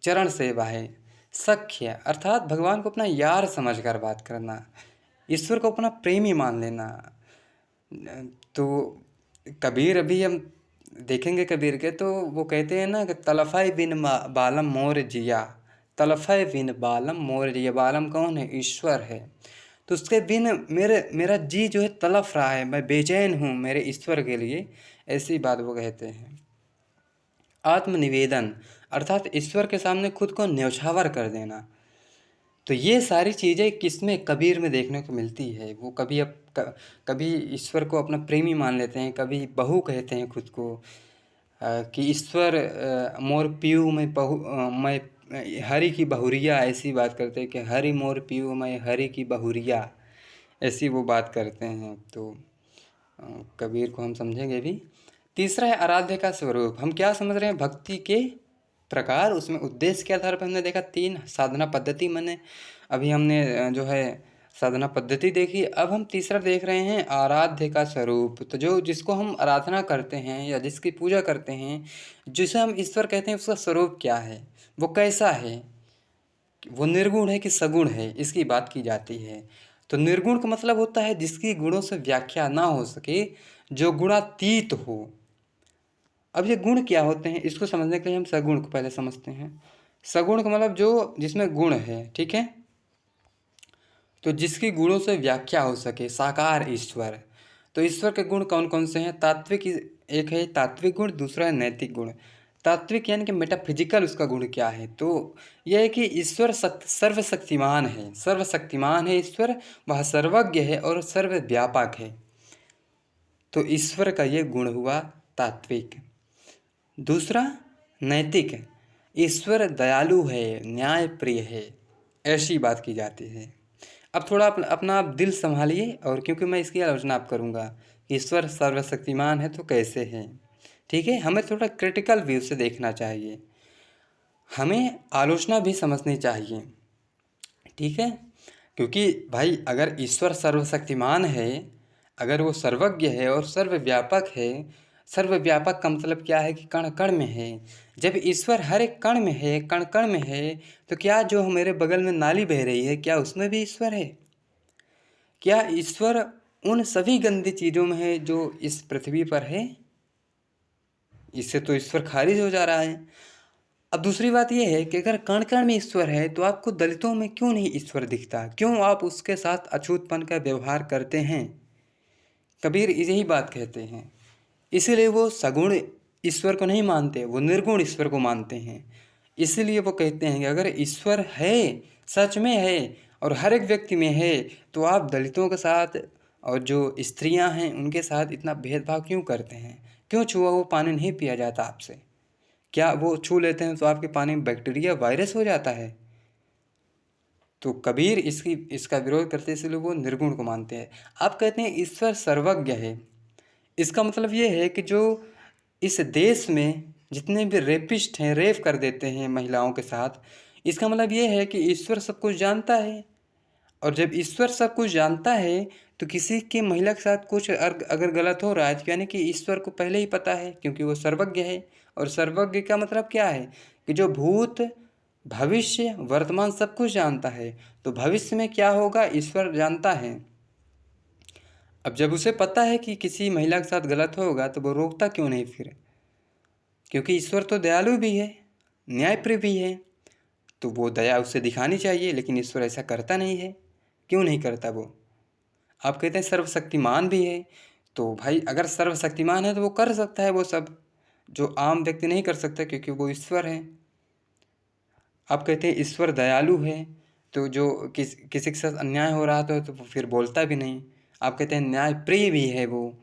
चरण सेवा है। सख्य अर्थात भगवान को अपना यार समझकर बात करना, ईश्वर को अपना प्रेमी मान लेना। तो कबीर, अभी हम देखेंगे कबीर के, तो वो कहते हैं ना कि तलफ़ै बिन बालम मोर जिया, तलफ़ै बिन बालम मोर जिया। बालम कौन है? ईश्वर है। तो उसके बिन मेरा जी जो है तड़फ रहा है, मैं बेचैन हूँ मेरे ईश्वर के लिए, ऐसी बात वो कहते हैं। आत्मनिवेदन अर्थात ईश्वर के सामने खुद को न्यौछावर कर देना। तो ये सारी चीज़ें किसमें? कबीर में देखने को मिलती है। वो कभी ईश्वर को अपना प्रेमी मान लेते हैं, कभी बहू कहते हैं खुद को, कि ईश्वर मोर पियू मैं हरि की बहुरिया, ऐसी बात करते हैं कि हरि मोर पियू मैं हरि की बहुरिया, ऐसी वो बात करते हैं। तो कबीर को हम समझेंगे भी। तीसरा है आराध्य का स्वरूप। हम क्या समझ रहे हैं? भक्ति के प्रकार, उसमें उद्देश्य के आधार पर हमने देखा 3 साधना पद्धति। मैंने अभी हमने जो है साधना पद्धति देखी, अब हम तीसरा देख रहे हैं आराध्य का स्वरूप। तो जिसको हम आराधना करते हैं या जिसकी पूजा करते हैं, जिसे हम ईश्वर कहते हैं, उसका स्वरूप क्या है, वो कैसा है, वो निर्गुण है कि सगुण है, इसकी बात की जाती है। तो निर्गुण का मतलब होता है जिसकी गुणों से व्याख्या ना हो सके, जो गुणातीत हो। अब ये गुण क्या होते हैं, इसको समझने के लिए हम सगुण को पहले समझते हैं। सगुण का मतलब जिसमें गुण है, ठीक है, तो जिसकी गुणों से व्याख्या हो सके, साकार ईश्वर। तो ईश्वर के गुण कौन कौन से हैं? तात्विक, एक है तात्विक गुण, दूसरा है नैतिक गुण। तात्विक यानी कि मेटाफिजिकल उसका गुण क्या है, तो यह है कि ईश्वर सर्वशक्तिमान है, सर्वशक्तिमान है ईश्वर, वह सर्वज्ञ है और सर्वव्यापक है। तो ईश्वर का ये गुण हुआ तात्विक। दूसरा नैतिक, ईश्वर दयालु है, न्याय प्रिय है, ऐसी बात की जाती है। अब थोड़ा अपना आप दिल संभालिए, और क्योंकि मैं इसकी आलोचना आप करूँगा, ईश्वर सर्वशक्तिमान है तो कैसे है, ठीक है। हमें थोड़ा क्रिटिकल व्यू से देखना चाहिए, हमें आलोचना भी समझनी चाहिए, ठीक है। क्योंकि भाई अगर ईश्वर सर्वशक्तिमान है, अगर वो सर्वज्ञ है और सर्वव्यापक है, सर्वव्यापक का मतलब क्या है कि कण कण में है। जब ईश्वर हर एक कण में है, कण कण में है, तो क्या जो मेरे बगल में नाली बह रही है, क्या उसमें भी ईश्वर है? क्या ईश्वर उन सभी गंदी चीज़ों में है जो इस पृथ्वी पर है? इससे तो ईश्वर खारिज हो जा रहा है। अब दूसरी बात यह है कि अगर कण कण में ईश्वर है, तो आपको दलितों में क्यों नहीं ईश्वर दिखता? क्यों आप उसके साथ अछूतपन का व्यवहार करते हैं? कबीर यही बात कहते हैं। इसीलिए वो सगुण ईश्वर को नहीं मानते, वो निर्गुण ईश्वर को मानते हैं। इसीलिए वो कहते हैं कि अगर ईश्वर है, सच में है और हर एक व्यक्ति में है, तो आप दलितों के साथ और जो स्त्रियां हैं उनके साथ इतना भेदभाव क्यों करते हैं? क्यों छुआ हुआ पानी नहीं पिया जाता आपसे? क्या वो छू लेते हैं तो आपके पानी में बैक्टीरिया, वायरस हो जाता है? तो कबीर इसका विरोध करते हैं, इसलिए वो निर्गुण को मानते हैं। आप कहते हैं ईश्वर सर्वज्ञ है, इसका मतलब ये है कि जो इस देश में जितने भी रेपिस्ट हैं, रेप कर देते हैं महिलाओं के साथ, इसका मतलब ये है कि ईश्वर सब कुछ जानता है और जब ईश्वर सब कुछ जानता है तो किसी की महिला के साथ कुछ अगर गलत हो रहा है तो यानी कि ईश्वर को पहले ही पता है, क्योंकि वो सर्वज्ञ है। और सर्वज्ञ का मतलब क्या है कि जो भूत भविष्य वर्तमान सब कुछ जानता है, तो भविष्य में क्या होगा ईश्वर जानता है। अब जब उसे पता है कि किसी महिला के साथ गलत होगा तो वो रोकता क्यों नहीं फिर? क्योंकि ईश्वर तो दयालु भी है, न्यायप्रिय भी है, तो वो दया उससे दिखानी चाहिए, लेकिन ईश्वर ऐसा करता नहीं है। क्यों नहीं करता वो? आप कहते हैं सर्वशक्तिमान भी है, तो भाई अगर सर्वशक्तिमान है तो वो कर सकता है वो सब जो आम व्यक्ति नहीं कर सकता, क्योंकि वो ईश्वर है। आप कहते हैं ईश्वर दयालु है, तो जो किसी के साथ अन्याय हो रहा तो वो फिर बोलता भी नहीं। आप कहते हैं न्याय प्रिय भी है वो,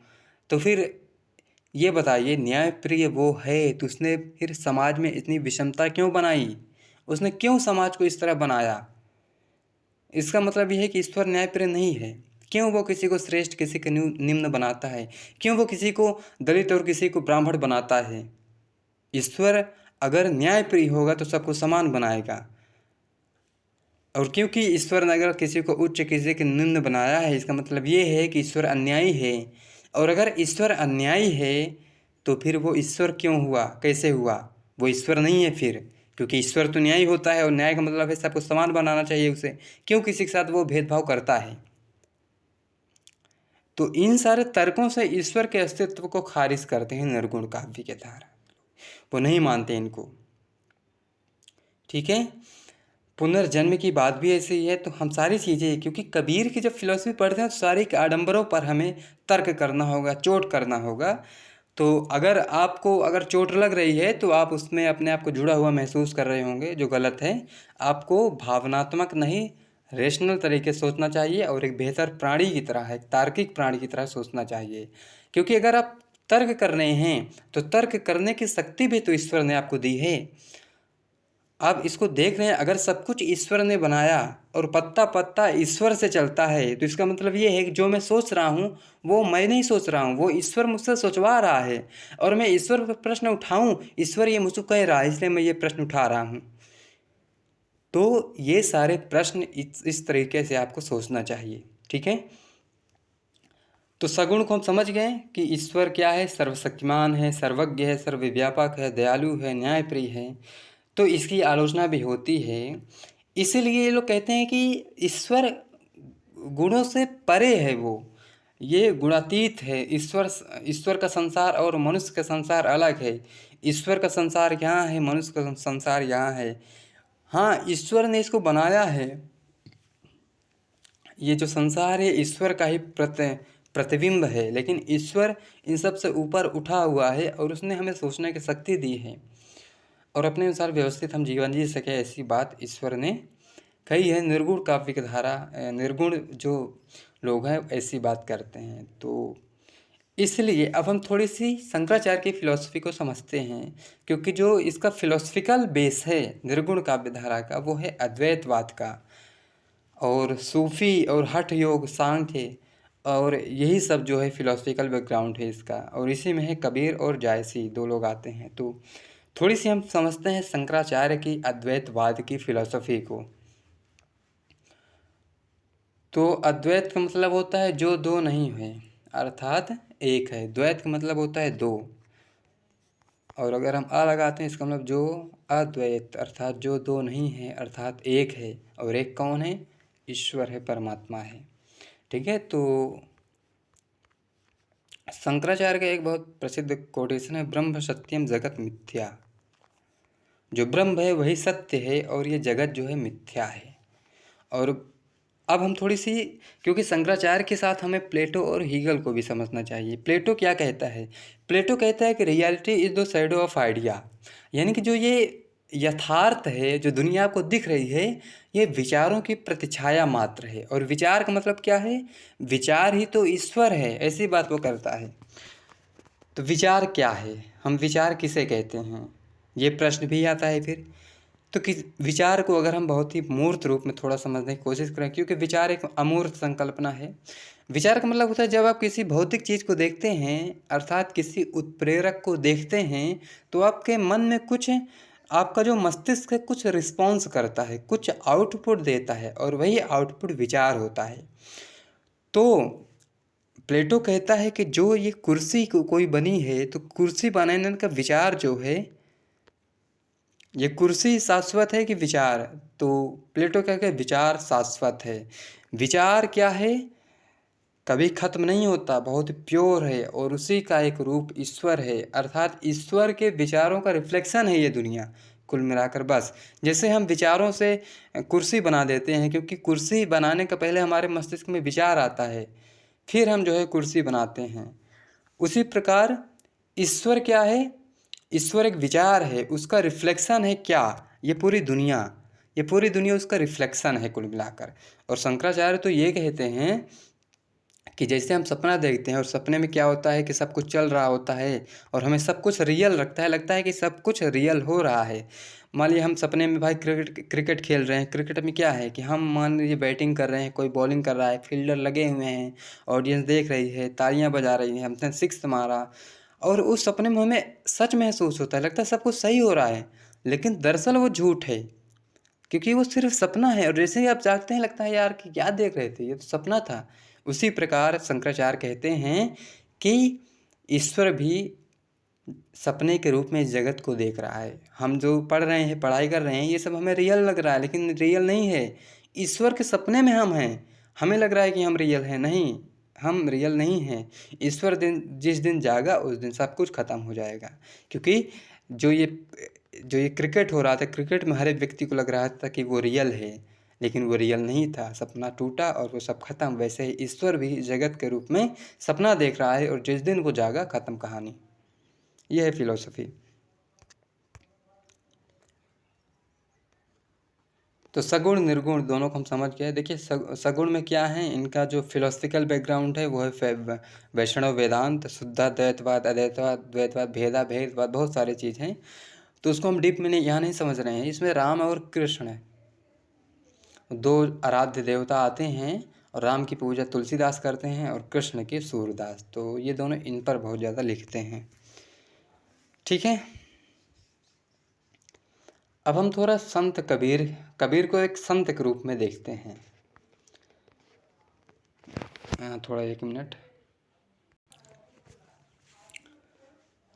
तो फिर ये बताइए न्याय प्रिय वो है तो उसने फिर समाज में इतनी विषमता क्यों बनाई? उसने क्यों समाज को इस तरह बनाया? इसका मतलब ये है कि ईश्वर न्यायप्रिय नहीं है। क्यों वो किसी को श्रेष्ठ किसी को निम्न बनाता है? क्यों वो किसी को दलित और किसी को ब्राह्मण बनाता है? ईश्वर अगर न्यायप्रिय होगा तो सबको समान बनाएगा। और क्योंकि ईश्वर ने अगर किसी को उच्च किसी को निम्न बनाया है, इसका मतलब ये है कि ईश्वर अन्यायी है। और अगर ईश्वर अन्यायी है तो फिर वो ईश्वर क्यों हुआ, कैसे हुआ? वो ईश्वर नहीं है फिर, क्योंकि ईश्वर तो न्यायी होता है और न्याय का मतलब है सबको समान बनाना चाहिए उसे। क्यों किसी के साथ वो भेदभाव करता है? तो इन सारे तर्कों से ईश्वर के अस्तित्व को खारिज करते हैं निर्गुण काव्य के द्वारा। वो नहीं मानते इनको। ठीक है, पुनर्जन्म की बात भी ऐसी ही है। तो हम सारी चीज़ें, क्योंकि कबीर की जब फिलॉसफी पढ़ते हैं तो सारी आडंबरों पर हमें तर्क करना होगा, चोट करना होगा। तो अगर चोट लग रही है तो आप उसमें अपने आप को जुड़ा हुआ महसूस कर रहे होंगे, जो गलत है। आपको भावनात्मक नहीं, रेशनल तरीके से सोचना चाहिए और एक बेहतर प्राणी की तरह, एक तार्किक प्राणी की तरह सोचना चाहिए। क्योंकि अगर आप तर्क कर रहे हैं तो तर्क करने की शक्ति भी तो ईश्वर ने आपको दी है। आप इसको देख रहे हैं, अगर सब कुछ ईश्वर ने बनाया और पत्ता पत्ता ईश्वर से चलता है, तो इसका मतलब ये है कि जो मैं सोच रहा हूँ वो मैं नहीं सोच रहा हूँ, वो ईश्वर मुझसे सोचवा रहा है। और मैं ईश्वर पर प्रश्न उठाऊँ, ईश्वर ये मुझको कह रहा है, इसलिए मैं ये प्रश्न उठा रहा हूँ। तो ये सारे प्रश्न इस तरीके से आपको सोचना चाहिए। ठीक है, तो सगुण को हम समझ गए कि ईश्वर क्या है, सर्वशक्तिमान है, सर्वज्ञ है, सर्वव्यापक है, दयालु है, न्यायप्रिय है। तो इसकी आलोचना भी होती है। इसीलिए ये लोग कहते हैं कि ईश्वर गुणों से परे है, वो ये गुणातीत है। ईश्वर का संसार और मनुष्य का संसार अलग है। ईश्वर का संसार यहाँ है, मनुष्य का संसार यहाँ है। हाँ, ईश्वर ने इसको बनाया है। ये जो संसार है ईश्वर का ही प्रतिबिंब है, लेकिन ईश्वर इन सब से ऊपर उठा हुआ है और उसने हमें सोचने की शक्ति दी है और अपने अनुसार व्यवस्थित हम जीवन जी सके, ऐसी बात ईश्वर ने कही है। निर्गुण काव्य की धारा, निर्गुण जो लोग हैं ऐसी बात करते हैं। तो इसलिए अब हम थोड़ी सी शंकराचार्य की फिलॉसफी को समझते हैं, क्योंकि जो इसका फिलोसफिकल बेस है निर्गुण काव्य धारा का, वो है अद्वैतवाद का। और सूफी और हठ योग, सांख्य और यही सब जो है फिलोसफिकल बैकग्राउंड है इसका। और इसी में है कबीर और जायसी, दो लोग आते हैं। तो थोड़ी सी हम समझते हैं शंकराचार्य की अद्वैतवाद की फिलॉसफी को। तो अद्वैत का मतलब होता है जो दो नहीं है अर्थात एक है। द्वैत का मतलब होता है दो, और अगर हम आ लगाते हैं इसका मतलब जो अद्वैत अर्थात जो दो नहीं है अर्थात एक है। और एक कौन है? ईश्वर है, परमात्मा है। ठीक है, तो शंकराचार्य का एक बहुत प्रसिद्ध कोटेशन है, ब्रह्म सत्यम जगत मिथ्या। जो ब्रह्म है वही सत्य है और ये जगत जो है मिथ्या है। और अब हम थोड़ी सी, क्योंकि शंकराचार्य के साथ हमें प्लेटो और हीगल को भी समझना चाहिए। प्लेटो क्या कहता है? प्लेटो कहता है कि reality is the shadow of idea, यानी कि जो ये यथार्थ है, जो दुनिया को दिख रही है, ये विचारों की प्रतिछाया मात्र है। और विचार का मतलब क्या है? विचार ही तो ईश्वर है, ऐसी बात वो करता है। तो विचार क्या है? हम विचार किसे कहते हैं? ये प्रश्न भी आता है फिर। तो किस विचार को अगर हम बहुत ही मूर्त रूप में थोड़ा समझने की कोशिश करें, क्योंकि विचार एक अमूर्त संकल्पना है। विचार का मतलब होता है जब आप किसी भौतिक चीज़ को देखते हैं अर्थात किसी उत्प्रेरक को देखते हैं, तो आपके मन में कुछ आपका जो मस्तिष्क है कुछ रिस्पॉन्स करता है, कुछ आउटपुट देता है और वही आउटपुट विचार होता है। तो प्लेटो कहता है कि जो ये कुर्सी कोई बनी है, तो कुर्सी बनाने का विचार जो है, ये कुर्सी शाश्वत है कि विचार? तो प्लेटो कहता है विचार शाश्वत है। विचार क्या है? कभी खत्म नहीं होता, बहुत प्योर है और उसी का एक रूप ईश्वर है, अर्थात ईश्वर के विचारों का रिफ्लेक्शन है ये दुनिया कुल मिलाकर। बस जैसे हम विचारों से कुर्सी बना देते हैं, क्योंकि कुर्सी बनाने का पहले हमारे मस्तिष्क में विचार आता है, फिर हम जो है कुर्सी बनाते हैं। उसी प्रकार ईश्वर क्या है? ईश्वर एक विचार है, उसका रिफ्लेक्शन है क्या? ये पूरी दुनिया, ये पूरी दुनिया उसका रिफ्लेक्शन है कुल मिलाकर। और शंकराचार्य तो ये कहते हैं कि जैसे हम सपना देखते हैं और सपने में क्या होता है कि सब कुछ चल रहा होता है और हमें सब कुछ रियल लगता है कि सब कुछ रियल हो रहा है। मान लीजिए हम सपने में भाई क्रिकेट खेल रहे हैं। क्रिकेट में क्या है कि हम मान लीजिए बैटिंग कर रहे हैं, कोई बॉलिंग कर रहा है, फील्डर लगे हुए हैं, ऑडियंस देख रही है, तालियां बजा रही है, हमने सिक्स मारा और उस सपने में हमें सच महसूस होता है, लगता है सब कुछ सही हो रहा है, लेकिन दरअसल वो झूठ है, क्योंकि वो सिर्फ सपना है। और जैसे ही आप जागते हैं लगता है यार कि क्या देख रहे थे, ये तो सपना था। उसी प्रकार शंकराचार्य कहते हैं कि ईश्वर भी सपने के रूप में इस जगत को देख रहा है। हम जो पढ़ रहे हैं, पढ़ाई कर रहे हैं, ये सब हमें रियल लग रहा है, लेकिन रियल नहीं है। ईश्वर के सपने में हम हैं, हमें लग रहा है कि हम रियल हैं, नहीं, हम रियल नहीं हैं। ईश्वर जिस दिन जागा उस दिन सब कुछ खत्म हो जाएगा। क्योंकि जो ये क्रिकेट हो रहा था, क्रिकेट में हर एक व्यक्ति को लग रहा था कि वो रियल है, लेकिन वो रियल नहीं था, सपना टूटा और वो सब खत्म। वैसे ही ईश्वर भी जगत के रूप में सपना देख रहा है और जिस दिन वो जागा खत्म कहानी। यह है फिलॉसफी। तो सगुण निर्गुण दोनों को हम समझ गए। देखिए सगुण में क्या है, इनका जो फिलोसफिकल बैकग्राउंड है वो है वैष्णव वेदांत, शुद्धाद्वैतवाद, अद्वैतवाद, द्वैतवाद, भेदवाद, बहुत सारी चीज़ हैं। तो उसको हम डीप में यहाँ नहीं समझ रहे हैं। इसमें राम और कृष्ण है, दो आराध्य देवता आते हैं और राम की पूजा तुलसीदास करते हैं और कृष्ण की सूरदास। तो ये दोनों इन पर बहुत ज़्यादा लिखते हैं। ठीक है, अब हम थोड़ा संत कबीर को एक संत के रूप में देखते हैं। थोड़ा एक मिनट।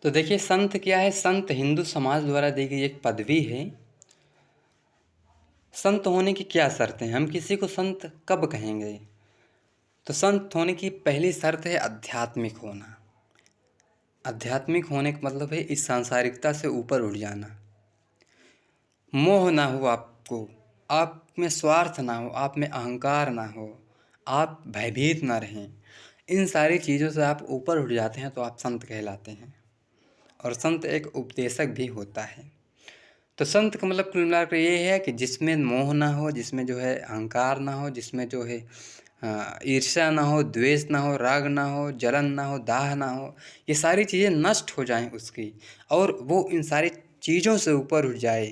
तो देखिए संत क्या है? संत हिंदू समाज द्वारा दी गई एक पदवी है। संत होने की क्या शर्तें हैं? हम किसी को संत कब कहेंगे? तो संत होने की पहली शर्त है आध्यात्मिक होना। आध्यात्मिक होने का मतलब है इस सांसारिकता से ऊपर उठ जाना। मोह ना हो आपको, आप में स्वार्थ ना हो, आप में अहंकार ना हो, आप भयभीत ना रहें। इन सारी चीज़ों से आप ऊपर उठ जाते हैं तो आप संत कहलाते हैं। और संत एक उपदेशक भी होता है। तो संत का मतलब कुल मिलाकर ये है कि जिसमें मोह ना हो, जिसमें जो है अहंकार ना हो, जिसमें जो है ईर्ष्या ना हो, द्वेष ना हो, राग ना हो, जलन ना हो, दाह ना हो, ये सारी चीज़ें नष्ट हो जाएं उसकी, और वो इन सारी चीज़ों से ऊपर उठ जाए,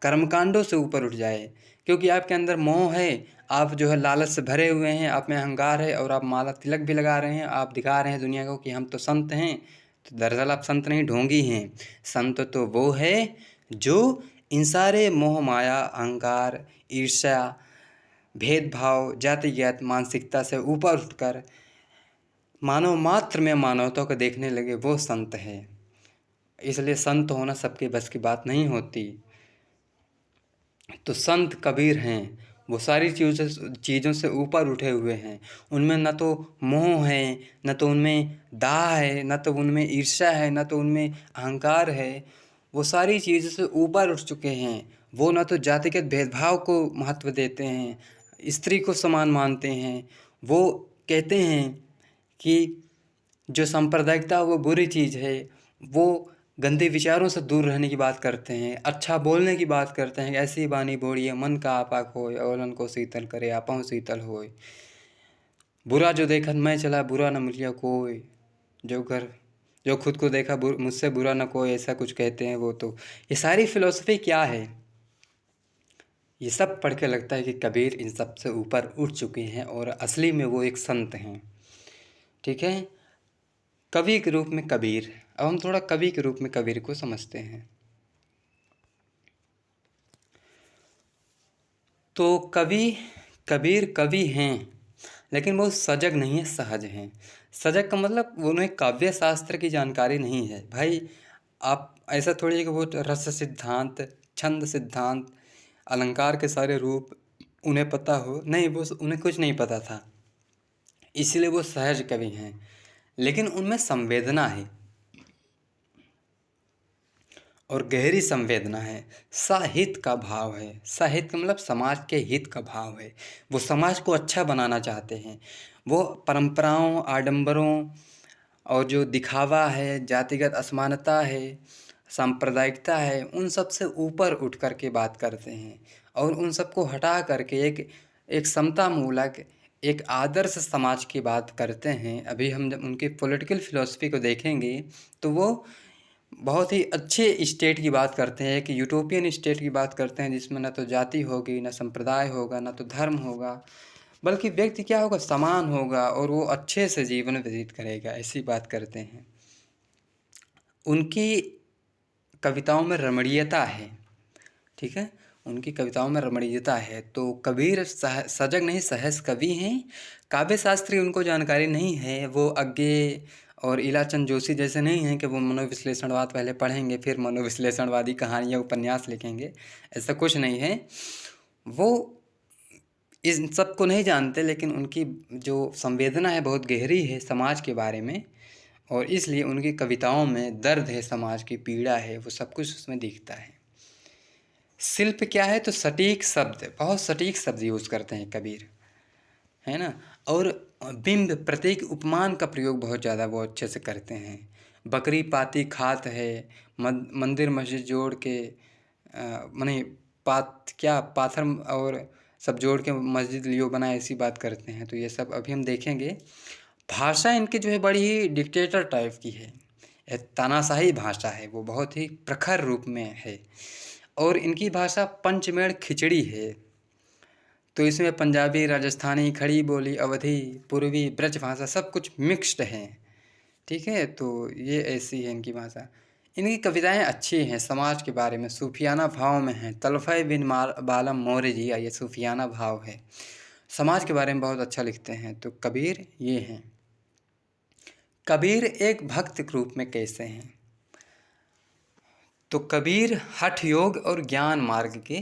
कर्मकांडों से ऊपर उठ जाए। क्योंकि आपके अंदर मोह है, आप जो है लालच से भरे हुए हैं, आप में अहंकार है और आप माला तिलक भी लगा रहे हैं, आप दिखा रहे हैं दुनिया को कि हम तो संत हैं। तो दरअसल आप संत नहीं, ढोंगी हैं। संत तो वो है जो इन सारे मोह माया, अहंकार, ईर्ष्या, भेदभाव, जातिगत मानसिकता से ऊपर उठकर मानव मात्र में मानवता को देखने लगे, वो संत है। इसलिए संत होना सबके बस की बात नहीं होती। तो संत कबीर हैं, वो सारी चीज़ों से ऊपर उठे हुए हैं। उनमें न तो मोह है, न तो उनमें दाह है, न तो उनमें ईर्ष्या है, न तो उनमें अहंकार है। वो सारी चीज़ों से ऊपर उठ चुके हैं। वो न तो जातिगत भेदभाव को महत्व देते हैं, स्त्री को समान मानते हैं। वो कहते हैं कि जो सांप्रदायिकता वो बुरी चीज़ है। वो गंदे विचारों से दूर रहने की बात करते हैं, अच्छा बोलने की बात करते हैं। ऐसी बानी बोलिए मन का आपा खोए, औलन को शीतल करे आपहु शीतल होए। बुरा जो देखत मैं चला, बुरा न मिलिया कोई। जो खुद को देखा मुझसे बुरा न कोई, ऐसा कुछ कहते हैं वो। तो ये सारी फिलॉसफी क्या है? ये सब पढ़ के लगता है कि कबीर इन सब से ऊपर उठ चुके हैं और असली में वो एक संत हैं। ठीक है, कवि के रूप में कबीर। अब हम थोड़ा कवि के रूप में कबीर को समझते हैं। तो कबीर कवि हैं, लेकिन वो सजग नहीं है, सहज हैं। सजग का मतलब उन्हें काव्य शास्त्र की जानकारी नहीं है भाई। आप ऐसा थोड़ी है कि वो रस सिद्धांत, छंद सिद्धांत, अलंकार के सारे रूप उन्हें पता हो, नहीं, वो उन्हें कुछ नहीं पता था। इसलिए वो सहज कवि हैं, लेकिन उनमें संवेदना है और गहरी संवेदना है। साहित्य का भाव है। साहित्य का मतलब समाज के हित का भाव है। वो समाज को अच्छा बनाना चाहते हैं। वो परंपराओं, आडंबरों और जो दिखावा है, जातिगत असमानता है, सांप्रदायिकता है, उन सब से ऊपर उठ कर के बात करते हैं और उन सबको हटा करके एक समता मूलक, एक आदर्श समाज की बात करते हैं। अभी हम जब उनकी पॉलिटिकल फिलॉसफी को देखेंगे तो वो बहुत ही अच्छे स्टेट की बात करते हैं, एक यूटोपियन स्टेट की बात करते हैं जिसमें ना तो जाति होगी, ना संप्रदाय होगा, ना तो धर्म होगा, बल्कि व्यक्ति क्या होगा, समान होगा और वो अच्छे से जीवन व्यतीत करेगा, ऐसी बात करते हैं। उनकी कविताओं में रमणीयता है, ठीक है, उनकी कविताओं में रमणीयता है। तो कबीर सजग नहीं, सहज कवि हैं। काव्य शास्त्री उनको जानकारी नहीं है, वो अज्ञे और इलाचंद जोशी जैसे नहीं हैं कि वो मनोविश्लेषणवाद पहले पढ़ेंगे फिर मनोविश्लेषणवादी कहानियाँ उपन्यास लिखेंगे, ऐसा कुछ नहीं है। वो इन सब को नहीं जानते, लेकिन उनकी जो संवेदना है बहुत गहरी है समाज के बारे में, और इसलिए उनकी कविताओं में दर्द है, समाज की पीड़ा है, वो सब कुछ उसमें दिखता है। शिल्प क्या है, तो सटीक शब्द, बहुत सटीक शब्द यूज़ करते हैं कबीर, है ना। और बिंब, प्रतीक, उपमान का प्रयोग बहुत ज़्यादा वो अच्छे से करते हैं। बकरी पाती खात है, मंदिर मस्जिद जोड़ के माने पाथर और सब जोड़ के मस्जिद लियो बना, ऐसी बात करते हैं। तो ये सब अभी हम देखेंगे। भाषा इनकी जो है बड़ी ही डिक्टेटर टाइप की है, तानाशाही भाषा है, वो बहुत ही प्रखर रूप में है। और इनकी भाषा पंचमेड़ खिचड़ी है, तो इसमें पंजाबी, राजस्थानी, खड़ी बोली, अवधी, पूर्वी, ब्रज भाषा सब कुछ मिक्स्ड है, ठीक है। तो ये ऐसी है इनकी भाषा। इनकी कविताएं अच्छी हैं, समाज के बारे में सूफियाना भाव में हैं। तलफ़ै बिन बालम मोरे जिया, ये सूफियाना भाव है, समाज के बारे में बहुत अच्छा लिखते हैं। तो कबीर ये हैं। कबीर एक भक्त के रूप में कैसे हैं, तो कबीर हठ योग और ज्ञान मार्ग के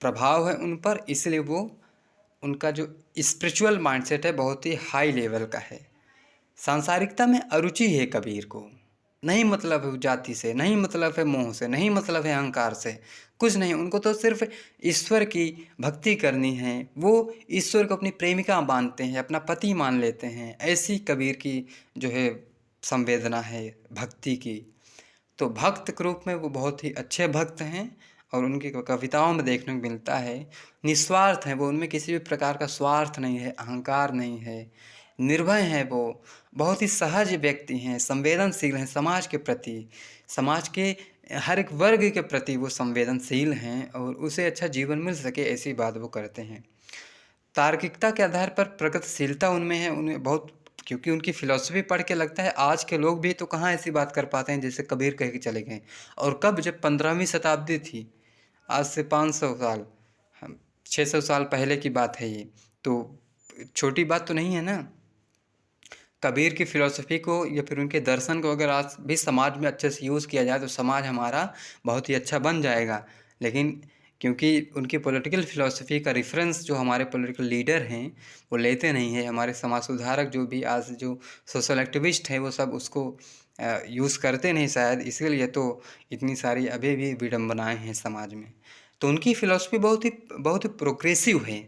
प्रभाव है उन पर, इसलिए वो उनका जो स्पिरिचुअल माइंडसेट है बहुत ही हाई लेवल का है। सांसारिकता में अरुचि है कबीर को, नहीं मतलब है जाति से, नहीं मतलब है मोह से, नहीं मतलब है अहंकार से, कुछ नहीं। उनको तो सिर्फ ईश्वर की भक्ति करनी है। वो ईश्वर को अपनी प्रेमिका मानते हैं, अपना पति मान लेते हैं। ऐसी कबीर की जो है संवेदना है भक्ति की। तो भक्त के रूप में वो बहुत ही अच्छे भक्त हैं और उनकी कविताओं में देखने को मिलता है निस्वार्थ हैं वो, उनमें किसी भी प्रकार का स्वार्थ नहीं है, अहंकार नहीं है, निर्भय हैं वो, बहुत ही सहज व्यक्ति हैं, संवेदनशील हैं समाज के प्रति, समाज के हर एक वर्ग के प्रति वो संवेदनशील हैं और उसे अच्छा जीवन मिल सके ऐसी बात वो करते हैं। तार्किकता के आधार पर प्रगतिशीलता उनमें है, उन्हें बहुत, क्योंकि उनकी फ़िलॉसफ़ी पढ़ के लगता है आज के लोग भी तो कहाँ ऐसी बात कर पाते हैं जैसे कबीर कह के चले गए। और कब, जब 15वीं शताब्दी थी, आज से 500 साल, 600 साल पहले की बात है ये, तो छोटी बात तो नहीं है ना। कबीर की फ़िलॉसफ़ी को या फिर उनके दर्शन को अगर आज भी समाज में अच्छे से यूज़ किया जाए तो समाज हमारा बहुत ही अच्छा बन जाएगा। लेकिन क्योंकि उनकी पॉलिटिकल फ़िलॉसफ़ी का रेफरेंस जो हमारे पॉलिटिकल लीडर हैं वो लेते नहीं हैं, हमारे समाज सुधारक जो भी आज जो सोशल एक्टिविस्ट हैं वो सब उसको यूज़ करते नहीं शायद, इसीलिए तो इतनी सारी अभी भी विडंबनाएँ हैं समाज में। तो उनकी फ़िलॉसफ़ी बहुत ही प्रोग्रेसिव है,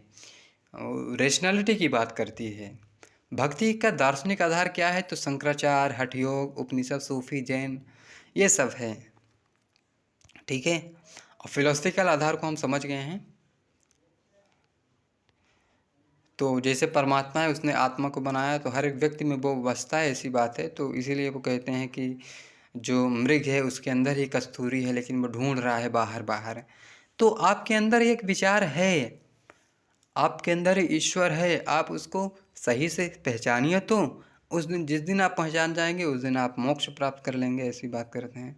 रैशनैलिटी की बात करती है। भक्ति का दार्शनिक आधार क्या है, तो शंकराचार्य, हठ योग, उपनिषद, सूफी, जैन, ये सब है, ठीक है। और फिलोसफिकल आधार को हम समझ गए हैं। तो जैसे परमात्मा है उसने आत्मा को बनाया तो हर एक व्यक्ति में वो बसता है, ऐसी बात है। तो इसीलिए वो कहते हैं कि जो मृग है उसके अंदर ही कस्तूरी है लेकिन वो ढूंढ रहा है बाहर बाहर। तो आपके अंदर एक विचार है, आपके अंदर ईश्वर है, आप उसको सही से पहचानिए तो उस दिन, जिस दिन आप पहचान जाएंगे उस दिन आप मोक्ष प्राप्त कर लेंगे, ऐसी बात करते हैं।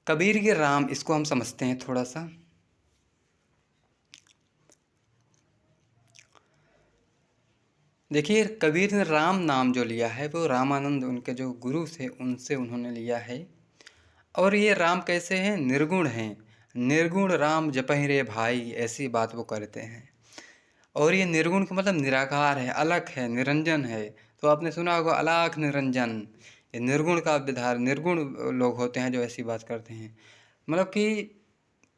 कबीर के राम, इसको हम समझते हैं थोड़ा सा। देखिए, कबीर ने राम नाम जो लिया है वो रामानंद उनके जो गुरु थे उनसे उन्होंने लिया है। और ये राम कैसे हैं? निर्गुण हैं। निर्गुण राम जपहि रे भाई, ऐसी बात वो करते हैं। और ये निर्गुण का मतलब निराकार है, अलग है, निरंजन है। तो आपने सुना होगा अलाख निरंजन। ये निर्गुण का विधार, निर्गुण लोग होते हैं जो ऐसी बात करते हैं। मतलब कि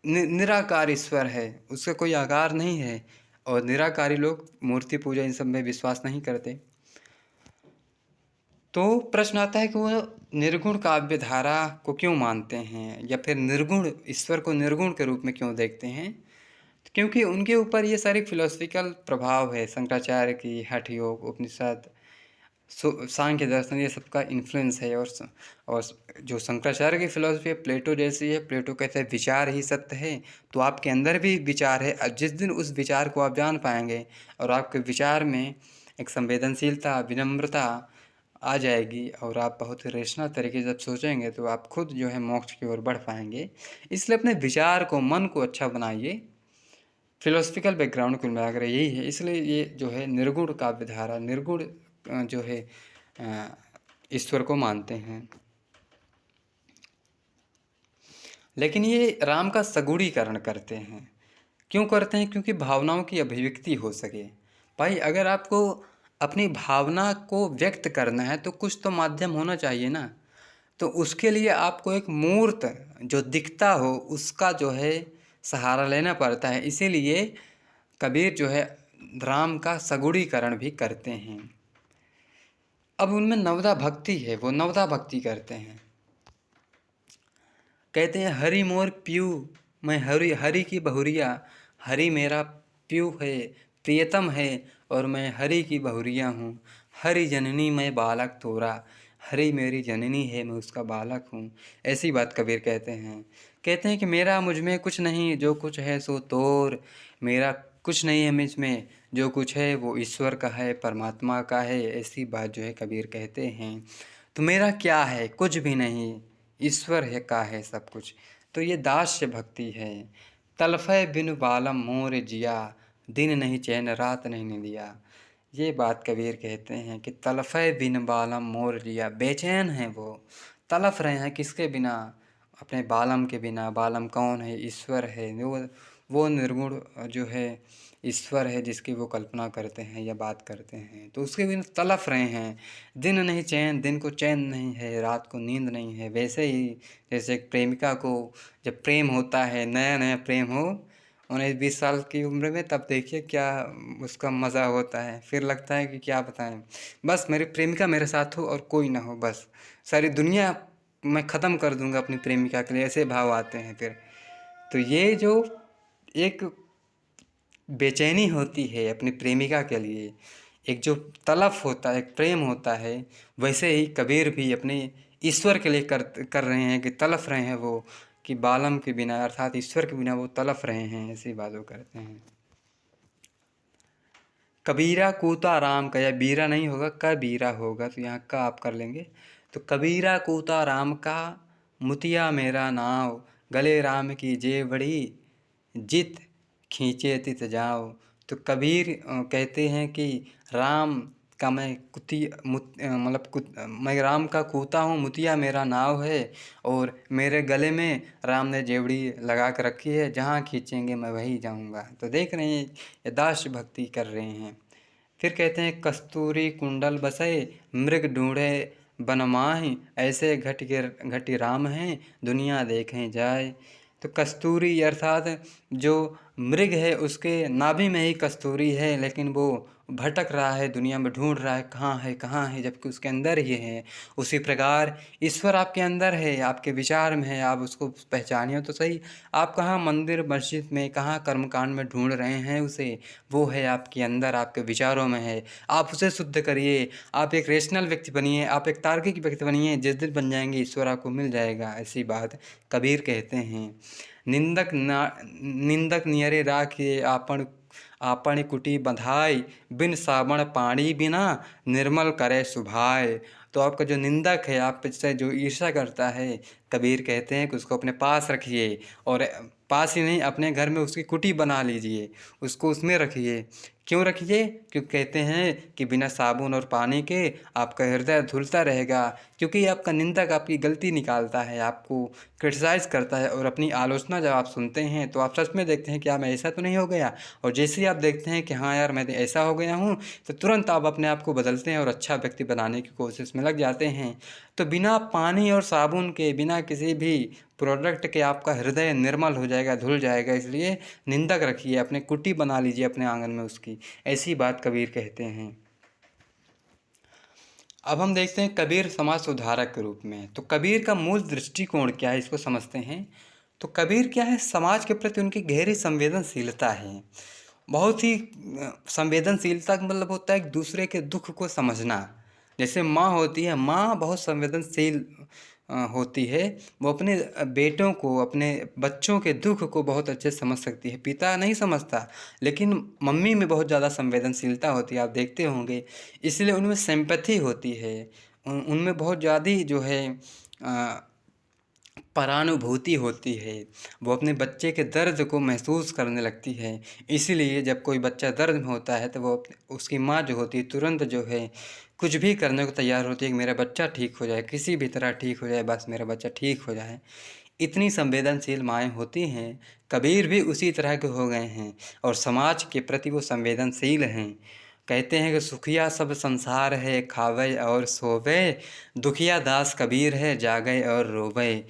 निराकार ईश्वर है, उसका कोई आकार नहीं है। और निराकारी लोग मूर्ति पूजा इन सब में विश्वास नहीं करते। तो प्रश्न आता है कि वो निर्गुण काव्य धारा को क्यों मानते हैं, या फिर निर्गुण ईश्वर को निर्गुण के रूप में क्यों देखते हैं? क्योंकि उनके ऊपर ये सारी फिलोसफिकल प्रभाव है, शंकराचार्य की, हठ योग, उपनिषद, सांख्य दर्शन, ये सबका इन्फ्लुएंस है। और जो शंकराचार्य की फिलोसफी है प्लेटो जैसी है। प्लेटो कहते हैं विचार ही सत्य है। तो आपके अंदर भी विचार है। जिस दिन उस विचार को आप जान पाएंगे और आपके विचार में एक संवेदनशीलता, विनम्रता आ जाएगी और आप बहुत ही रेशनल तरीके से जब सोचेंगे तो आप खुद जो है मोक्ष की ओर बढ़ पाएंगे। इसलिए अपने विचार को, मन को अच्छा बनाइए। फिलोसफिकल बैकग्राउंड कुल मिलाकर यही है। इसलिए ये जो है निर्गुण काव्यधारा, निर्गुण जो है ईश्वर को मानते हैं। लेकिन ये राम का सगुणीकरण करते हैं। क्यों करते हैं? क्योंकि भावनाओं की अभिव्यक्ति हो सके। भाई, अगर आपको अपनी भावना को व्यक्त करना है तो कुछ तो माध्यम होना चाहिए ना। तो उसके लिए आपको एक मूर्त जो दिखता हो उसका जो है सहारा लेना पड़ता है। इसीलिए कबीर जो है राम का सगुणीकरण भी करते हैं। अब उनमें नवदा भक्ति है, वो नवदा भक्ति करते हैं। कहते हैं हरि मोर प्यू, मैं हरि हरि की बहुरिया। हरि मेरा प्यू है, प्रियतम है, और मैं हरि की बहुरिया हूँ। हरि जननी मैं बालक तोरा। हरि मेरी जननी है, मैं उसका बालक हूँ। ऐसी बात कबीर कहते हैं। कहते हैं कि मेरा मुझ में कुछ नहीं, जो कुछ है सो तोर। मेरा कुछ नहीं है मुझ में, जो कुछ है वो ईश्वर का है, परमात्मा का है। ऐसी बात जो है कबीर कहते हैं। तो मेरा क्या है? कुछ भी नहीं, ईश्वर है का है सब कुछ। तो ये दास्य भक्ति है। तलफय बिनु बालम मोर जिया, दिन नहीं चैन रात नहीं निंदिया। ये बात कबीर कहते हैं कि तलफय बिन बालम मोर जिया, बेचैन हैं वो, तलफ रहे हैं किसके बिना? अपने बालम के बिना। बालम कौन है? ईश्वर है। वो निर्गुण जो है ईश्वर है जिसकी वो कल्पना करते हैं या बात करते हैं। तो उसके बिना तलफ रहे हैं। दिन नहीं चैन, दिन को चैन नहीं है, रात को नींद नहीं है। वैसे ही जैसे एक प्रेमिका को जब प्रेम होता है, नया नया प्रेम हो 19-20 साल की उम्र में, तब देखिए क्या उसका मज़ा होता है। फिर लगता है कि क्या बताएं, बस मेरी प्रेमिका मेरे साथ हो और कोई ना हो, बस सारी दुनिया मैं ख़त्म कर दूंगा अपनी प्रेमिका के लिए, ऐसे भाव आते हैं फिर। तो ये जो एक बेचैनी होती है अपनी प्रेमिका के लिए, एक जो तलफ होता है, एक प्रेम होता है, वैसे ही कबीर भी अपने ईश्वर के लिए कर रहे हैं कि तलफ रहे हैं वो, कि बालम के बिना अर्थात ईश्वर के बिना वो तलफ रहे हैं। ऐसी बात वो करते हैं। कबीरा कूता राम का, या बीरा नहीं होगा, कबीरा होगा, तो यहाँ का आप कर लेंगे। तो कबीरा कूता राम का, मुतिया मेरा नाव। गले राम की जेवड़ी, जित खींचे तित जाओ। तो कबीर कहते हैं कि राम का मैं मैं राम का कूता हूँ, मुतिया मेरा नाव है, और मेरे गले में राम ने जेवड़ी लगा कर रखी है, जहाँ खींचेंगे मैं वहीं जाऊँगा। तो देख रहे हैं ये दास्य भक्ति कर रहे हैं। फिर कहते हैं कस्तूरी कुंडल बसे, मृग ढूंढे बनमाहि। ऐसे घटी राम हैं, दुनिया देखें जाए। तो कस्तूरी अर्थात जो मृग है उसके नाभि में ही कस्तूरी है, लेकिन वो भटक रहा है दुनिया में, ढूंढ रहा है कहाँ है, जबकि उसके अंदर ही है। उसी प्रकार ईश्वर आपके अंदर है, आपके विचार में है, आप उसको पहचानिए तो सही। आप कहाँ मंदिर मस्जिद में, कहाँ कर्मकांड में ढूंढ रहे हैं उसे, वो है आपके अंदर, आपके विचारों में है। आप उसे शुद्ध करिए, आप एक रेशनल व्यक्ति बनिए, आप एक तार्किक व्यक्ति बनिए। जिस दिन बन जाएंगे ईश्वर आपको मिल जाएगा। ऐसी बात कबीर कहते हैं। निंदक नियरे राखिए आपन, आपन कुटी बंधाई। बिन साबण पानी बिना, निर्मल करे सुभाए। तो आपका जो निंदक है, आप से जो ईर्ष्या करता है, कबीर कहते हैं कि उसको अपने पास रखिए, और पास ही नहीं अपने घर में उसकी कुटी बना लीजिए, उसको उसमें रखिए। क्यों रखिए? क्योंकि कहते हैं कि बिना साबुन और पानी के आपका हृदय धुलता रहेगा, क्योंकि आपका निंदक आपकी गलती निकालता है, आपको क्रिटिसाइज़ करता है और अपनी आलोचना जब आप सुनते हैं तो आप सच में देखते हैं क्या मैं ऐसा तो नहीं हो गया? और जैसे ही आप देखते हैं कि हाँ यार मैं ऐसा हो गया हूँ, तो तुरंत आप अपने आप को बदलते हैं और अच्छा व्यक्ति बनाने की कोशिश में लग जाते हैं। तो बिना पानी और साबुन के, बिना किसी भी प्रोडक्ट के आपका हृदय निर्मल हो जाएगा, धुल जाएगा। इसलिए निंदक रखिए, अपने कुटी बना लीजिए अपने आंगन में उसकी। ऐसी बात कबीर कहते हैं। अब हम देखते हैं कबीर समाज सुधारक के रूप में। तो कबीर का मूल दृष्टिकोण क्या है, इसको समझते हैं। तो कबीर क्या है, समाज के प्रति उनकी गहरी संवेदनशीलता है। बहुत ही संवेदनशीलता का मतलब होता है एक दूसरे के दुख को समझना। जैसे माँ होती है, माँ बहुत संवेदनशील होती है। वो अपने बेटों को, अपने बच्चों के दुख को बहुत अच्छे से समझ सकती है। पिता नहीं समझता, लेकिन मम्मी में बहुत ज़्यादा संवेदनशीलता होती है, आप देखते होंगे। इसलिए उनमें सिंपैथी होती है, उनमें बहुत ज़्यादा जो है परानुभूति होती है। वो अपने बच्चे के दर्द को महसूस करने लगती है। इसीलिए जब कोई बच्चा दर्द में होता है तो वो उसकी माँ जो होती है तुरंत जो है कुछ भी करने को तैयार होती है कि मेरा बच्चा ठीक हो जाए, किसी भी तरह ठीक हो जाए, बस मेरा बच्चा ठीक हो जाए। इतनी संवेदनशील माएँ होती हैं। कबीर भी उसी तरह के हो गए हैं और समाज के प्रति वो संवेदनशील हैं। कहते हैं कि सुखिया सब संसार है, खावे और सोवे, दुखिया दास कबीर है, जागे और रोवे।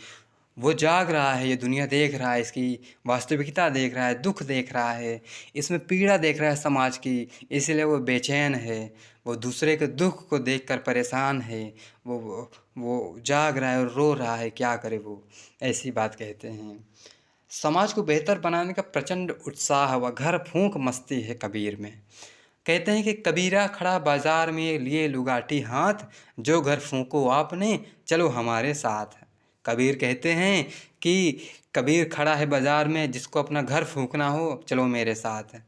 वो जाग रहा है, ये दुनिया देख रहा है, इसकी वास्तविकता देख रहा है, दुख देख रहा है, इसमें पीड़ा देख रहा है समाज की, इसलिए वो बेचैन है। वो दूसरे के दुख को देखकर परेशान है। वो जाग रहा है और रो रहा है, क्या करे वो। ऐसी बात कहते हैं। समाज को बेहतर बनाने का प्रचंड उत्साह व घर फूंक मस्ती है कबीर में। कहते हैं कि कबीरा खड़ा बाजार में लिए लुगाटी हाथ, जो घर फूंको आपने चलो हमारे साथ। कबीर कहते हैं कि कबीर खड़ा है बाजार में, जिसको अपना घर फूंकना हो चलो मेरे साथ।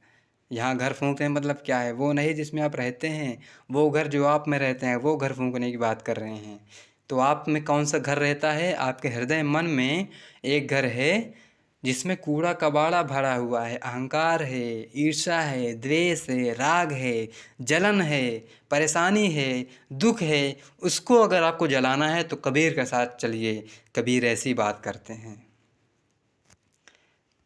यहाँ घर फूंकने मतलब क्या है, वो नहीं जिसमें आप रहते हैं, वो घर जो आप में रहते हैं, वो घर फूंकने की बात कर रहे हैं। तो आप में कौन सा घर रहता है? आपके हृदय मन में एक घर है जिसमें कूड़ा कबाड़ा भरा हुआ है, अहंकार है, ईर्ष्या है, द्वेष है, राग है, जलन है, परेशानी है, दुख है। उसको अगर आपको जलाना है तो कबीर के साथ चलिए। कबीर ऐसी बात करते हैं।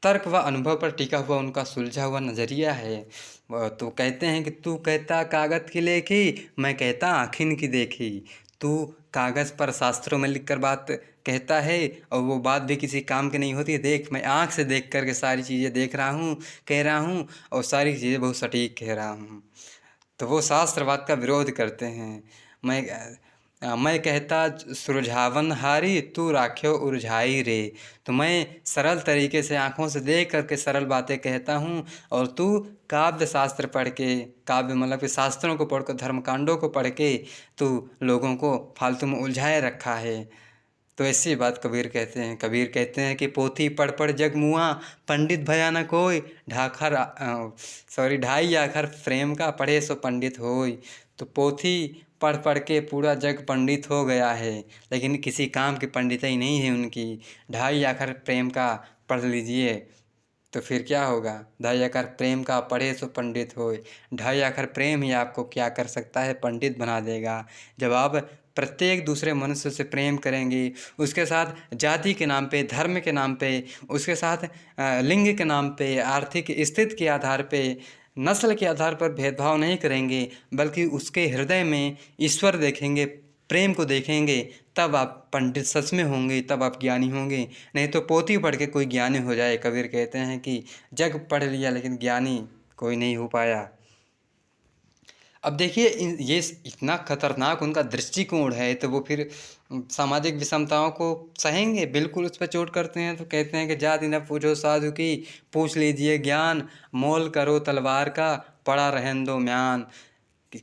तर्क व अनुभव पर टिका हुआ उनका सुलझा हुआ नज़रिया है। तो कहते हैं कि तू कहता कागज़ की लेखी, मैं कहता आँखिन की देखी। तू कागज़ पर शास्त्रों में लिख कर बात कहता है और वो बात भी किसी काम की नहीं होती। देख, मैं आँख से देख कर के सारी चीज़ें देख रहा हूँ, कह रहा हूँ, और सारी चीज़ें बहुत सटीक कह रहा हूँ। तो वो शास्त्रवाद का विरोध करते हैं। मैं कहता सुलझावन हारी, तू राख्यो उलझाई रे। तो मैं सरल तरीके से आँखों से देख करके सरल बातें कहता हूँ, और तू काव्य शास्त्र पढ़ के, काव्य मतलब कि शास्त्रों को पढ़ कर, धर्मकांडों को पढ़ के तू लोगों को फालतू में उलझाए रखा है। तो ऐसी बात कबीर कहते हैं। कबीर कहते हैं कि पोथी पढ़ पढ़ जग मुआ, पंडित भया न कोई, ढाई आखर प्रेम का, पढ़े सो पंडित होय। तो पोथी पढ़ पढ़ के पूरा जग पंडित हो गया है, लेकिन किसी काम की पंडिताई नहीं है उनकी। ढाई आखर प्रेम का पढ़ लीजिए तो फिर क्या होगा? ढाई अक्षर प्रेम का, पढ़े सो पंडित होए। ढाई अक्षर प्रेम ही आपको क्या कर सकता है? पंडित बना देगा। जब आप प्रत्येक दूसरे मनुष्य से प्रेम करेंगे, उसके साथ जाति के नाम पे, धर्म के नाम पे, उसके साथ लिंग के नाम पे, आर्थिक स्थिति के आधार पे, नस्ल के आधार पर भेदभाव नहीं करेंगे, बल्कि उसके हृदय में ईश्वर देखेंगे, प्रेम को देखेंगे, तब आप पंडित सच में होंगे, तब आप ज्ञानी होंगे। नहीं तो पोथी पढ़ के कोई ज्ञानी हो जाए। कबीर कहते हैं कि जग पढ़ लिया लेकिन ज्ञानी कोई नहीं हो पाया। अब देखिए ये इतना खतरनाक उनका दृष्टिकोण है, तो वो फिर सामाजिक विषमताओं को सहेंगे? बिल्कुल उस पर चोट करते हैं। तो कहते हैं कि जाति न पूछो साधु की, पूछ लीजिए ज्ञान, मोल करो तलवार का, पड़ा रहन दो म्यान।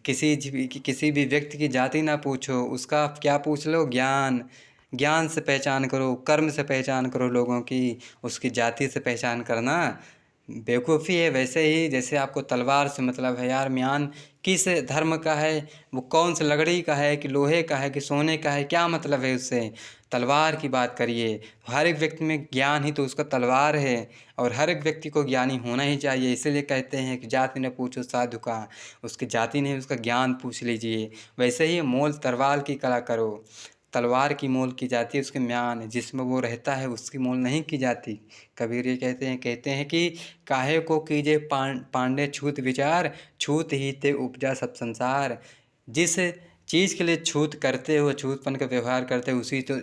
किसी भी व्यक्ति की जाति ना पूछो, उसका क्या पूछ लो? ज्ञान। ज्ञान से पहचान करो, कर्म से पहचान करो लोगों की, उसकी जाति से पहचान करना बेवकूफ़ी है। वैसे ही जैसे आपको तलवार से मतलब है यार, म्यान किस धर्म का है, वो कौन सा लकड़ी का है कि लोहे का है कि सोने का है, क्या मतलब है उससे। तलवार की बात करिए, हर एक व्यक्ति में ज्ञान ही तो उसका तलवार है, और हर एक व्यक्ति को ज्ञानी होना ही चाहिए। इसीलिए कहते हैं कि जाति न पूछो साधु का, उसकी जाति नहीं उसका ज्ञान पूछ लीजिए। वैसे ही मोल तलवार की कला करो, तलवार की मोल की जाती है उसके म्यान, जिसमें वो रहता है उसकी मोल नहीं की जाती। कबीर ये कहते हैं कि काहे को कीजिए पांडे छूत विचार, छूत ही ते उपजा सब संसार। जिस चीज़ के लिए छूत करते हो, छूतपन का व्यवहार करते हो,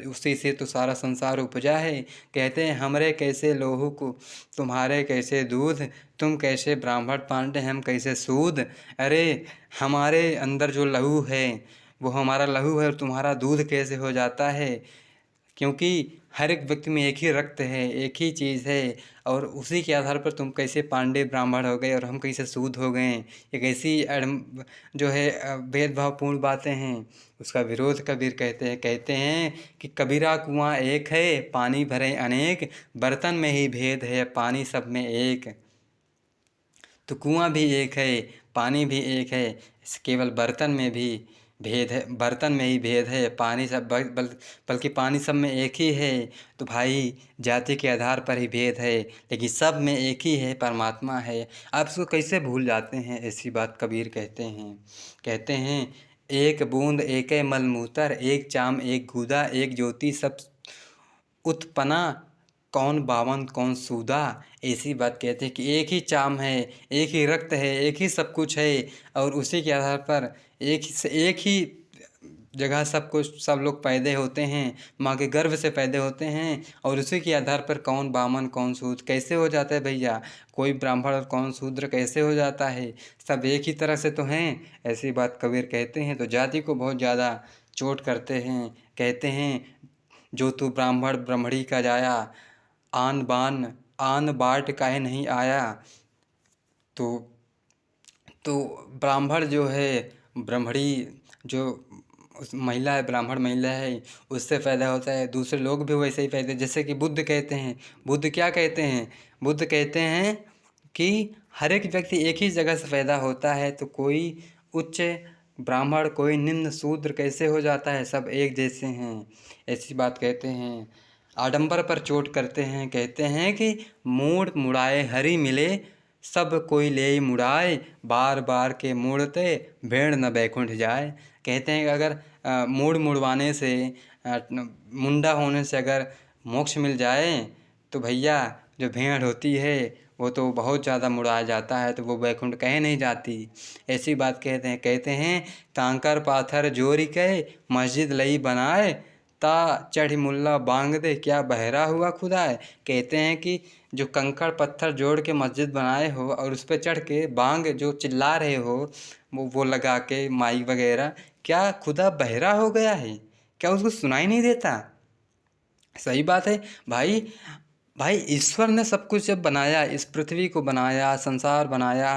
उसी से तो सारा संसार उपजा है। कहते हैं हमरे कैसे लोहू को, तुम्हारे कैसे दूध, तुम कैसे ब्राह्मण पांडे, हम कैसे सूद। अरे हमारे अंदर जो लहू है वो हमारा लहू है, और तुम्हारा दूध कैसे हो जाता है। क्योंकि हर एक व्यक्ति में एक ही रक्त है, एक ही चीज़ है, और उसी के आधार पर तुम कैसे पांडे ब्राह्मण हो गए और हम कैसे सूद हो गए। एक ऐसी जो है भेदभावपूर्ण बातें हैं, उसका विरोध कबीर कहते हैं कि कबीरा कुआं एक है, पानी भरे अनेक, बर्तन में ही भेद है, पानी सब में एक। तो कुआं भी एक है, पानी भी एक है, केवल बर्तन में भी भेद है, बर्तन में ही भेद है, पानी सब बल्कि पानी सब में एक ही है। तो भाई जाति के आधार पर ही भेद है, लेकिन सब में एक ही है, परमात्मा है। आप इसको कैसे भूल जाते हैं। ऐसी बात कबीर कहते हैं एक बूंद एक मलमूतर, एक चाम एक गूदा, एक ज्योति सब उत्पन्ना, कौन बावन कौन सूदा। ऐसी बात कहते हैं कि एक ही चाम है, एक ही रक्त है, एक ही सब कुछ है, और उसी के आधार पर एक ही जगह सब लोग पैदा होते हैं, माँ के गर्भ से पैदा होते हैं, और उसी के आधार पर कौन बामन कौन सूद कैसे हो जाता है भैया। कोई ब्राह्मण और कौन शूद्र कैसे हो जाता है, सब एक ही तरह से तो हैं। ऐसी बात कबीर कहते हैं, तो जाति को बहुत ज़्यादा चोट करते हैं। कहते हैं जो तू ब्राह्मण ब्रह्मणी का जाया, आन बाट काहे नहीं आया। तो तो ब्राह्मण जो है, ब्रह्मणी जो उस महिला है, ब्राह्मण महिला है, उससे पैदा होता है। दूसरे लोग भी वैसे ही पैदा, जैसे कि बुद्ध कहते हैं। बुद्ध क्या कहते हैं, बुद्ध कहते हैं कि हर एक व्यक्ति एक ही जगह से पैदा होता है, तो कोई उच्च ब्राह्मण कोई निम्न शूद्र कैसे हो जाता है, सब एक जैसे हैं। ऐसी बात कहते हैं। आडंबर पर चोट करते हैं, कहते हैं कि मूड़ मुड़ाए हरि मिले, सब कोई ले मुड़ाए, बार बार के मुड़ते भेड़ न बैकुंठ जाए। कहते हैं कि अगर मूड़ मुड़वाने से, मुंडा होने से अगर मोक्ष मिल जाए, तो भैया जो भेड़ होती है वो तो बहुत ज़्यादा मुड़ा जाता है, तो वो बैकुंठ कहीं नहीं जाती। ऐसी बात कहते हैं कांकर पाथर जोरी कहे, मस्जिद लई बनाए, ता चढ़ी मुल्ला बांग दे, क्या बहरा हुआ खुदाए। कहते हैं कि जो कंकड़ पत्थर जोड़ के मस्जिद बनाए हो और उस पर चढ़ के बांग जो चिल्ला रहे हो, वो लगा के माइक वगैरह, क्या खुदा बहरा हो गया है, क्या उसको सुनाई नहीं देता। सही बात है भाई। भाई ईश्वर ने सब कुछ जब बनाया, इस पृथ्वी को बनाया, संसार बनाया,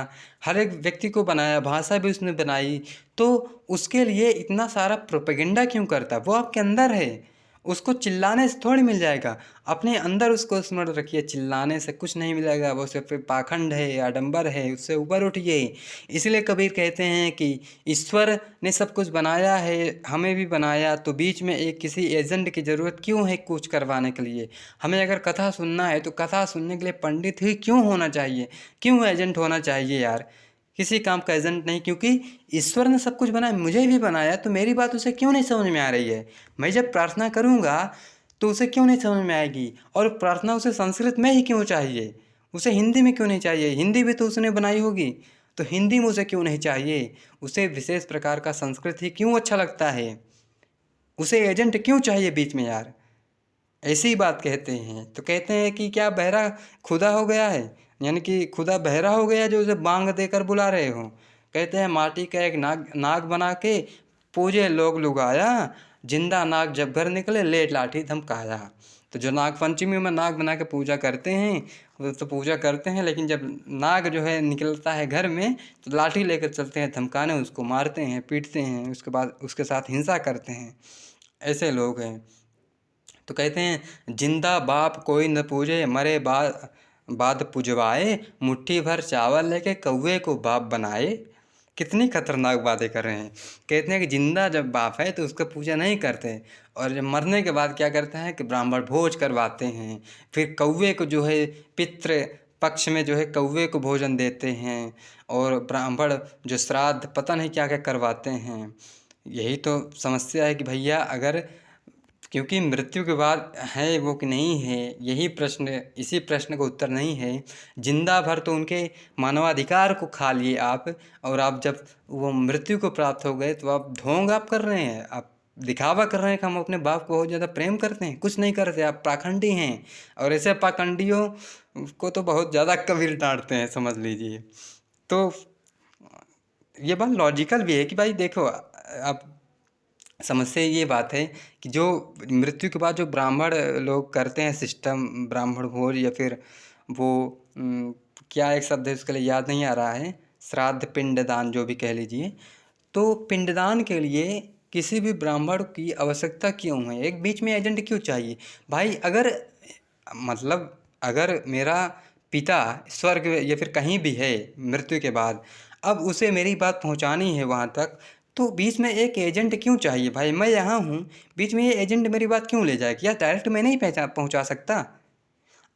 हर एक व्यक्ति को बनाया, भाषा भी उसने बनाई, तो उसके लिए इतना सारा प्रोपेगेंडा क्यों करता। वो आपके अंदर है, उसको चिल्लाने से थोड़ी मिल जाएगा। अपने अंदर उसको स्मरण रखिए, चिल्लाने से कुछ नहीं मिलेगा। वो सिर्फ पाखंड है, आडंबर है, उससे ऊपर उठिए। इसलिए कबीर कहते हैं कि ईश्वर ने सब कुछ बनाया है, हमें भी बनाया, तो बीच में एक किसी एजेंट की ज़रूरत क्यों है कुछ करवाने के लिए। हमें अगर कथा सुनना है तो कथा सुनने के लिए पंडित ही क्यों होना चाहिए, क्यों एजेंट होना चाहिए यार, किसी काम का एजेंट नहीं। क्योंकि ईश्वर ने सब कुछ बनाया, मुझे भी बनाया, तो मेरी बात उसे क्यों नहीं समझ में आ रही है। मैं जब प्रार्थना करूँगा तो उसे क्यों नहीं समझ में आएगी, और प्रार्थना उसे संस्कृत में ही क्यों चाहिए, उसे हिंदी में क्यों नहीं चाहिए। हिंदी भी तो उसने बनाई होगी, तो हिंदी में उसे क्यों नहीं चाहिए। उसे विशेष प्रकार का संस्कृत ही क्यों अच्छा लगता है, उसे एजेंट क्यों चाहिए बीच में यार। ऐसी बात कहते हैं। तो कहते हैं कि क्या बहरा खुदा हो गया है, यानी कि खुदा बहरा हो गया जो उसे बांग देकर बुला रहे हो। कहते हैं माटी का एक नाग बना के पूजे लोग लुगाया, जिंदा नाग जब घर निकले ले लाठी धमकाया। तो जो नाग पंचमी में नाग बना के पूजा करते हैं, वो तो पूजा करते हैं, लेकिन जब नाग जो है निकलता है घर में, तो लाठी लेकर चलते हैं धमकाने, उसको मारते हैं, पीटते हैं, उसके बाद उसके साथ हिंसा करते हैं। ऐसे लोग हैं। तो कहते हैं जिंदा बाप कोई न पूजे, बाद पुजवाए, मुट्ठी भर चावल लेके कौवे को बाप बनाए। कितनी खतरनाक बातें कर रहे हैं। कहते हैं कि जिंदा जब बाप है तो उसका पूजा नहीं करते, और जब मरने के बाद क्या करते हैं कि ब्राह्मण भोज करवाते हैं, फिर कौवे को जो है पितृ पक्ष में जो है कौवे को भोजन देते हैं, और ब्राह्मण जो श्राद्ध पता नहीं क्या क्या करवाते हैं। यही तो समस्या है कि भैया अगर, क्योंकि मृत्यु के बाद है वो कि नहीं है, यही प्रश्न, इसी प्रश्न का उत्तर नहीं है। जिंदा भर तो उनके मानवाधिकार को खा लिए आप, और आप जब वो मृत्यु को प्राप्त हो गए तो आप ढोंग आप कर रहे हैं, आप दिखावा कर रहे हैं कि हम अपने बाप को बहुत ज़्यादा प्रेम करते हैं। कुछ नहीं करते, आप पाखंडी हैं, और ऐसे पाखंडियों को तो बहुत ज़्यादा कबीर डांटते हैं, समझ लीजिए। तो ये बात लॉजिकल भी है कि भाई देखो, आप समस्या ये बात है कि जो मृत्यु के बाद जो ब्राह्मण लोग करते हैं सिस्टम, ब्राह्मण भोज, या फिर वो क्या एक शब्द है उसके लिए याद नहीं आ रहा है, श्राद्ध पिंडदान जो भी कह लीजिए। तो पिंडदान के लिए किसी भी ब्राह्मण की आवश्यकता क्यों है, एक बीच में एजेंट क्यों चाहिए भाई? अगर मतलब अगर मेरा पिता स्वर्ग या फिर कहीं भी है मृत्यु के बाद, अब उसे मेरी बात पहुंचानी है वहां तक, तो बीच में एक एजेंट क्यों चाहिए भाई? मैं यहाँ हूँ, बीच में ये एजेंट मेरी बात क्यों ले जाए? क्या डायरेक्ट मैं नहीं पहुँचा सकता?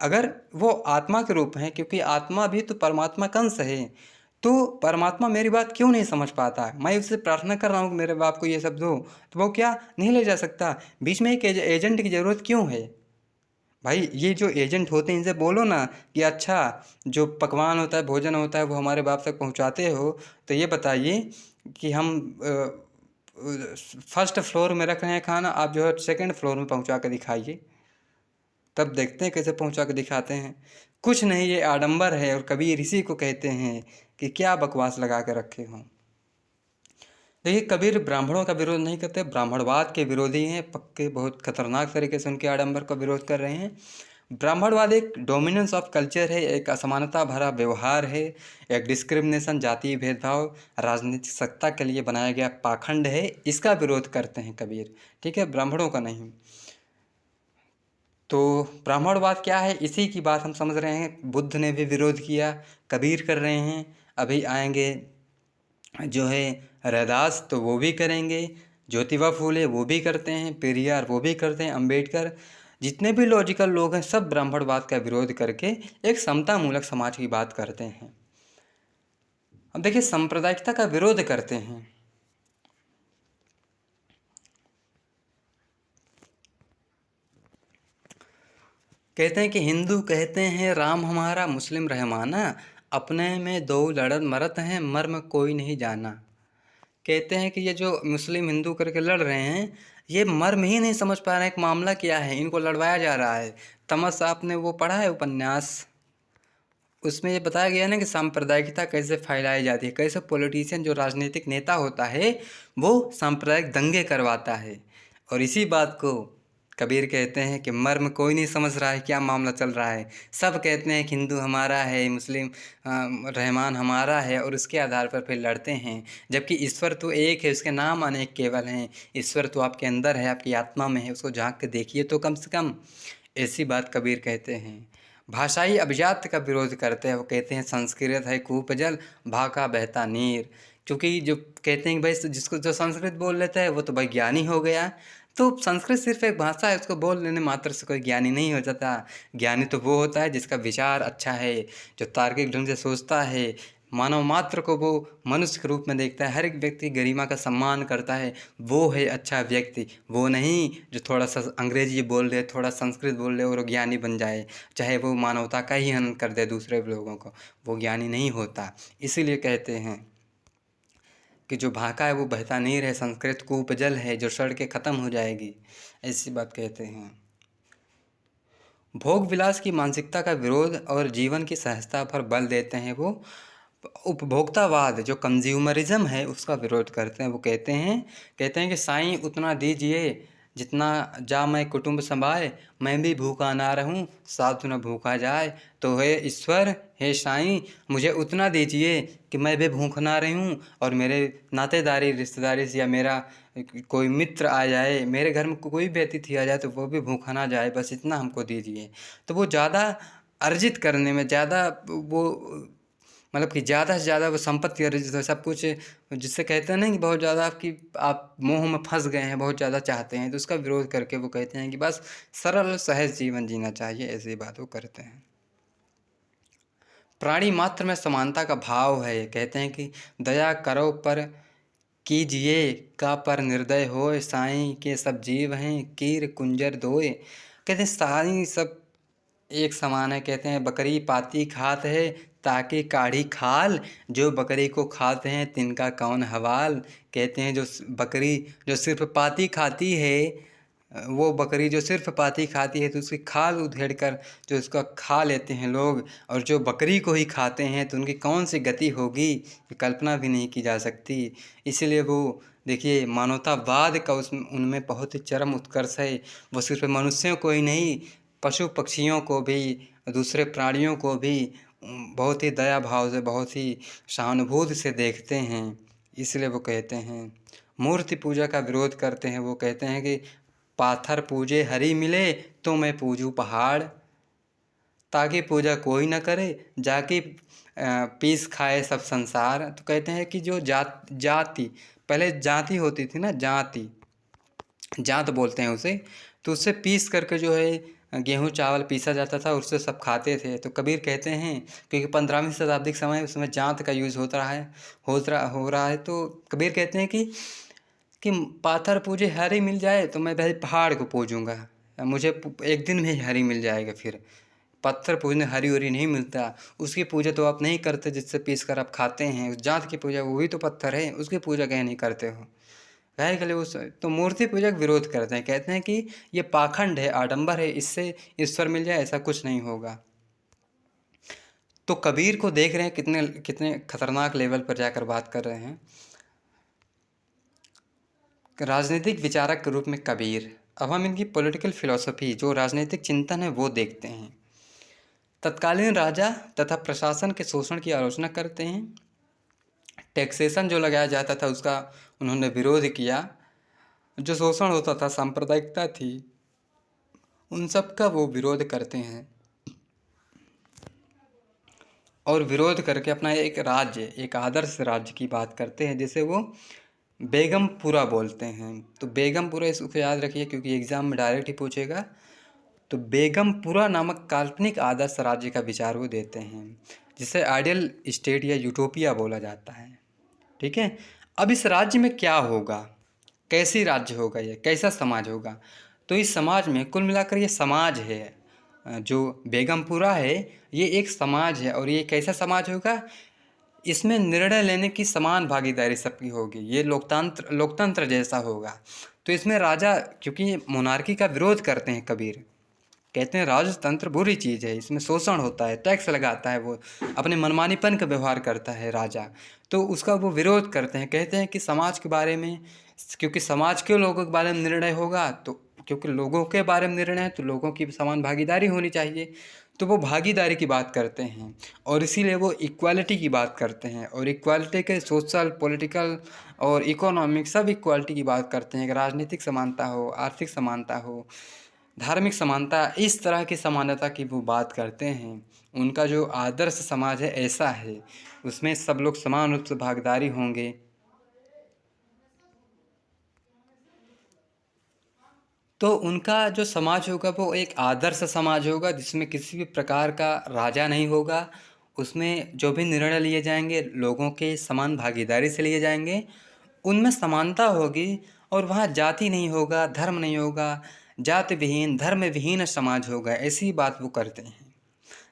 अगर वो आत्मा के रूप हैं, क्योंकि आत्मा भी तो परमात्मा का अंश है, तो परमात्मा मेरी बात क्यों नहीं समझ पाता? मैं उससे प्रार्थना कर रहा हूँ कि मेरे बाप को ये सब दो, तो वो क्या नहीं ले जा सकता? बीच में एक एजेंट की ज़रूरत क्यों है भाई? ये जो एजेंट होते हैं इनसे बोलो ना कि अच्छा जो पकवान होता है, भोजन होता है, वो हमारे बाप तक पहुंचाते हो, तो ये बताइए कि हम फर्स्ट फ्लोर में रख रहे हैं खाना, आप जो है सेकंड फ्लोर में पहुंचा कर दिखाइए, तब देखते हैं कैसे पहुंचा कर दिखाते हैं। कुछ नहीं, ये आडंबर है, और कबीर इसी को कहते हैं कि क्या बकवास लगा के रखे हों। देखिए, कबीर ब्राह्मणों का विरोध नहीं करते, ब्राह्मणवाद के विरोधी हैं पक्के, बहुत खतरनाक तरीके से उनके आडंबर का विरोध कर रहे हैं। ब्राह्मणवाद एक डोमिनेंस ऑफ कल्चर है, एक असमानता भरा व्यवहार है, एक डिस्क्रिमिनेशन, जातीय भेदभाव, राजनीतिक सत्ता के लिए बनाया गया पाखंड है, इसका विरोध करते हैं कबीर, ठीक है, ब्राह्मणों का नहीं। तो ब्राह्मणवाद क्या है, इसी की बात हम समझ रहे हैं। बुद्ध ने भी विरोध किया, कबीर कर रहे हैं, अभी आएंगे जो है रैदास, तो वो भी करेंगे, ज्योतिबा फूले वो भी करते हैं, पेरियार वो भी करते हैं, अंबेडकर, जितने भी लॉजिकल लोग हैं सब ब्राह्मणवाद का विरोध करके एक समता मूलक समाज की बात करते हैं। अब देखिए, सांप्रदायिकता का विरोध करते हैं। कहते हैं कि हिंदू कहते हैं राम हमारा, मुस्लिम रहमाना, अपने में दो लड़त मरत हैं, मर्म कोई नहीं जाना। कहते हैं कि ये जो मुस्लिम हिंदू करके लड़ रहे हैं, ये मर्म ही नहीं समझ पा रहे हैं कि मामला क्या है, इनको लड़वाया जा रहा है। तमस आपने वो पढ़ा है उपन्यास, उसमें ये बताया गया ना कि सांप्रदायिकता कैसे फैलाई जाती है, कैसे पॉलिटिशियन जो राजनीतिक नेता होता है वो सांप्रदायिक दंगे करवाता है। और इसी बात को कबीर कहते हैं कि मर्म कोई नहीं समझ रहा है क्या मामला चल रहा है। सब कहते हैं कि हिंदू हमारा है, मुस्लिम रहमान हमारा है, और उसके आधार पर फिर लड़ते हैं, जबकि ईश्वर तो एक है, उसके नाम अनेक केवल हैं। ईश्वर तो आपके अंदर है, आपकी आत्मा में है, उसको झांक के देखिए तो कम से कम। ऐसी बात कबीर कहते हैं। भाषाई अभिजात का विरोध करते हैं, वो कहते हैं संस्कृत है कूप जल, भाका बहता नीर। क्योंकि जो कहते हैं कि भाई जिसको जो संस्कृत बोल लेता है वो तो भाई ज्ञानी हो गया। तो संस्कृत सिर्फ एक भाषा है, उसको बोल लेने मात्र से कोई ज्ञानी नहीं हो जाता। ज्ञानी तो वो होता है जिसका विचार अच्छा है, जो तार्किक ढंग से सोचता है, मानव मात्र को वो मनुष्य के रूप में देखता है, हर एक व्यक्ति गरिमा का सम्मान करता है, वो है अच्छा व्यक्ति। वो नहीं जो थोड़ा सा अंग्रेजी बोल ले, थोड़ा संस्कृत बोल ले और ज्ञानी बन जाए, चाहे वो मानवता का ही हनन कर दे दूसरे लोगों को, वो ज्ञानी नहीं होता। इसीलिए कहते हैं कि जो भाका है वो बहता नीर है, संस्कृत कूप जल है जो सड़ के ख़त्म हो जाएगी, ऐसी बात कहते हैं। भोग विलास की मानसिकता का विरोध और जीवन की सहजता पर बल देते हैं। वो उपभोक्तावाद जो कंज्यूमरिज्म है उसका विरोध करते हैं। वो कहते हैं कि साईं उतना दीजिए जितना जा मैं कुटुंब संभाए, मैं भी भूखा ना रहूं साधु न भूखा जाए। तो हे ईश्वर, हे साईं, मुझे उतना दीजिए कि मैं भी भूख ना रहूं, और मेरे नातेदारी रिश्तेदारी से या मेरा कोई मित्र आ जाए, मेरे घर में कोई भी अतिथि आ जाए तो वो भी भूखा ना जाए, बस इतना हमको दीजिए। तो वो ज़्यादा अर्जित करने में ज़्यादा वो मतलब कि ज़्यादा से ज़्यादा वो संपत्ति अर्जित हो, सब कुछ, जिससे कहते हैं ना कि बहुत ज़्यादा आपकी आप मोह में फंस गए हैं, बहुत ज़्यादा चाहते हैं, तो उसका विरोध करके वो कहते हैं कि बस सरल सहज जीवन जीना चाहिए, ऐसी बात वो करते हैं। प्राणी मात्र में समानता का भाव है। कहते हैं कि दया करो पर कीजिए का पर निर्दय होए, साईं के सब जीव हैं कीर कुंजर दोए। कहते हैं साईं सब एक समान है। कहते हैं बकरी पाती खात है ताकि काढ़ी खाल, जो बकरी को खाते हैं तिनका कौन हवाल। कहते हैं जो बकरी जो सिर्फ पाती खाती है, वो बकरी जो सिर्फ पाती खाती है तो उसकी खाल उधेड़ कर जो उसका खा लेते हैं लोग, और जो बकरी को ही खाते हैं तो उनकी कौन सी गति होगी, ये कल्पना भी नहीं की जा सकती। इसलिए वो देखिए मानवतावाद का उनमें बहुत ही चरम उत्कर्ष है। वो सिर्फ मनुष्यों को ही नहीं, पशु पक्षियों को भी, दूसरे प्राणियों को भी बहुत ही दया भाव से, बहुत ही सहानुभूति से देखते हैं। इसलिए वो कहते हैं मूर्ति पूजा का विरोध करते हैं। वो कहते हैं कि पाथर पूजे हरि मिले तो मैं पूजूं पहाड़, ताकि पूजा कोई न करे जाके पीस खाए सब संसार। तो कहते हैं कि जो जाति पहले जाति होती थी ना, जात बोलते हैं उसे, तो उससे पीस करके जो है गेहूँ चावल पीसा जाता था, उससे सब खाते थे। तो कबीर कहते हैं क्योंकि 15वीं शताब्दी के समय उसमें जात का यूज़ हो रहा है, तो कबीर कहते हैं कि पाथर पूजे हरी मिल जाए तो मैं भाई पहाड़ को पूजूंगा, मुझे एक दिन में ही हरी मिल जाएगा। फिर पत्थर पूजने हरी उरी नहीं मिलता, उसकी पूजा तो आप नहीं करते जिससे पीस कर आप खाते हैं। उस जात की पूजा वही तो पत्थर है, उसकी पूजा कहीं नहीं करते हो। गाय के लिए उस तो मूर्ति पूजा का विरोध करते हैं। कहते हैं कि ये पाखंड है, आडंबर है, इससे ईश्वर मिल जाए ऐसा कुछ नहीं होगा। तो कबीर को देख रहे हैं कितने कितने खतरनाक लेवल पर जाकर बात कर रहे हैं। राजनीतिक विचारक के रूप में कबीर। अब हम इनकी पॉलिटिकल फिलॉसफी, जो राजनीतिक चिंतन है, वो देखते हैं। तत्कालीन राजा तथा प्रशासन के शोषण की आलोचना करते हैं। टैक्सेशन जो लगाया जाता था उसका उन्होंने विरोध किया। जो शोषण होता था, सांप्रदायिकता थी, उन सब का वो विरोध करते हैं और विरोध करके अपना एक राज्य, एक आदर्श राज्य की बात करते हैं, जिसे वो बेगमपुरा बोलते हैं। तो बेगमपुरा इसको याद रखिए क्योंकि एग्ज़ाम में डायरेक्ट ही पूछेगा। तो बेगमपुरा नामक काल्पनिक आदर्श राज्य का विचार वो देते हैं, जिसे आइडियल स्टेट या यूटोपिया बोला जाता है। ठीक है। अब इस राज्य में क्या होगा, कैसी राज्य होगा, ये कैसा समाज होगा। तो इस समाज में कुल मिलाकर ये समाज है, जो बेगमपुरा है, ये एक समाज है। और ये कैसा समाज होगा, इसमें निर्णय लेने की समान भागीदारी सबकी होगी। ये लोकतंत्र जैसा होगा। तो इसमें राजा, क्योंकि मोनार्की का विरोध करते हैं कबीर, कहते हैं राजतंत्र बुरी चीज़ है, इसमें शोषण होता है, टैक्स लगाता है, वो अपने मनमानीपन का व्यवहार करता है राजा। तो उसका वो विरोध करते हैं। कहते हैं कि समाज के बारे में, क्योंकि समाज के लोगों के बारे में निर्णय होगा, तो क्योंकि लोगों के बारे में निर्णय है तो लोगों की समान भागीदारी होनी चाहिए। तो वो भागीदारी की बात करते हैं और इसीलिए वो इक्वालिटी की बात करते हैं। और इक्वालिटी के सोशल, पॉलिटिकल और इकोनॉमिक सब इक्वालिटी की बात करते हैं कि राजनीतिक समानता हो, आर्थिक समानता हो, धार्मिक समानता, इस तरह की समानता की वो बात करते हैं। उनका जो आदर्श समाज है ऐसा है, उसमें सब लोग समान रूप से भागीदारी होंगे। तो उनका जो समाज होगा वो एक आदर्श समाज होगा, जिसमें किसी भी प्रकार का राजा नहीं होगा। उसमें जो भी निर्णय लिए जाएंगे लोगों के समान भागीदारी से लिए जाएंगे, उनमें समानता होगी। और वहाँ जाति नहीं होगा, धर्म नहीं होगा, जाति विहीन धर्म विहीन समाज होगा, ऐसी बात वो करते हैं।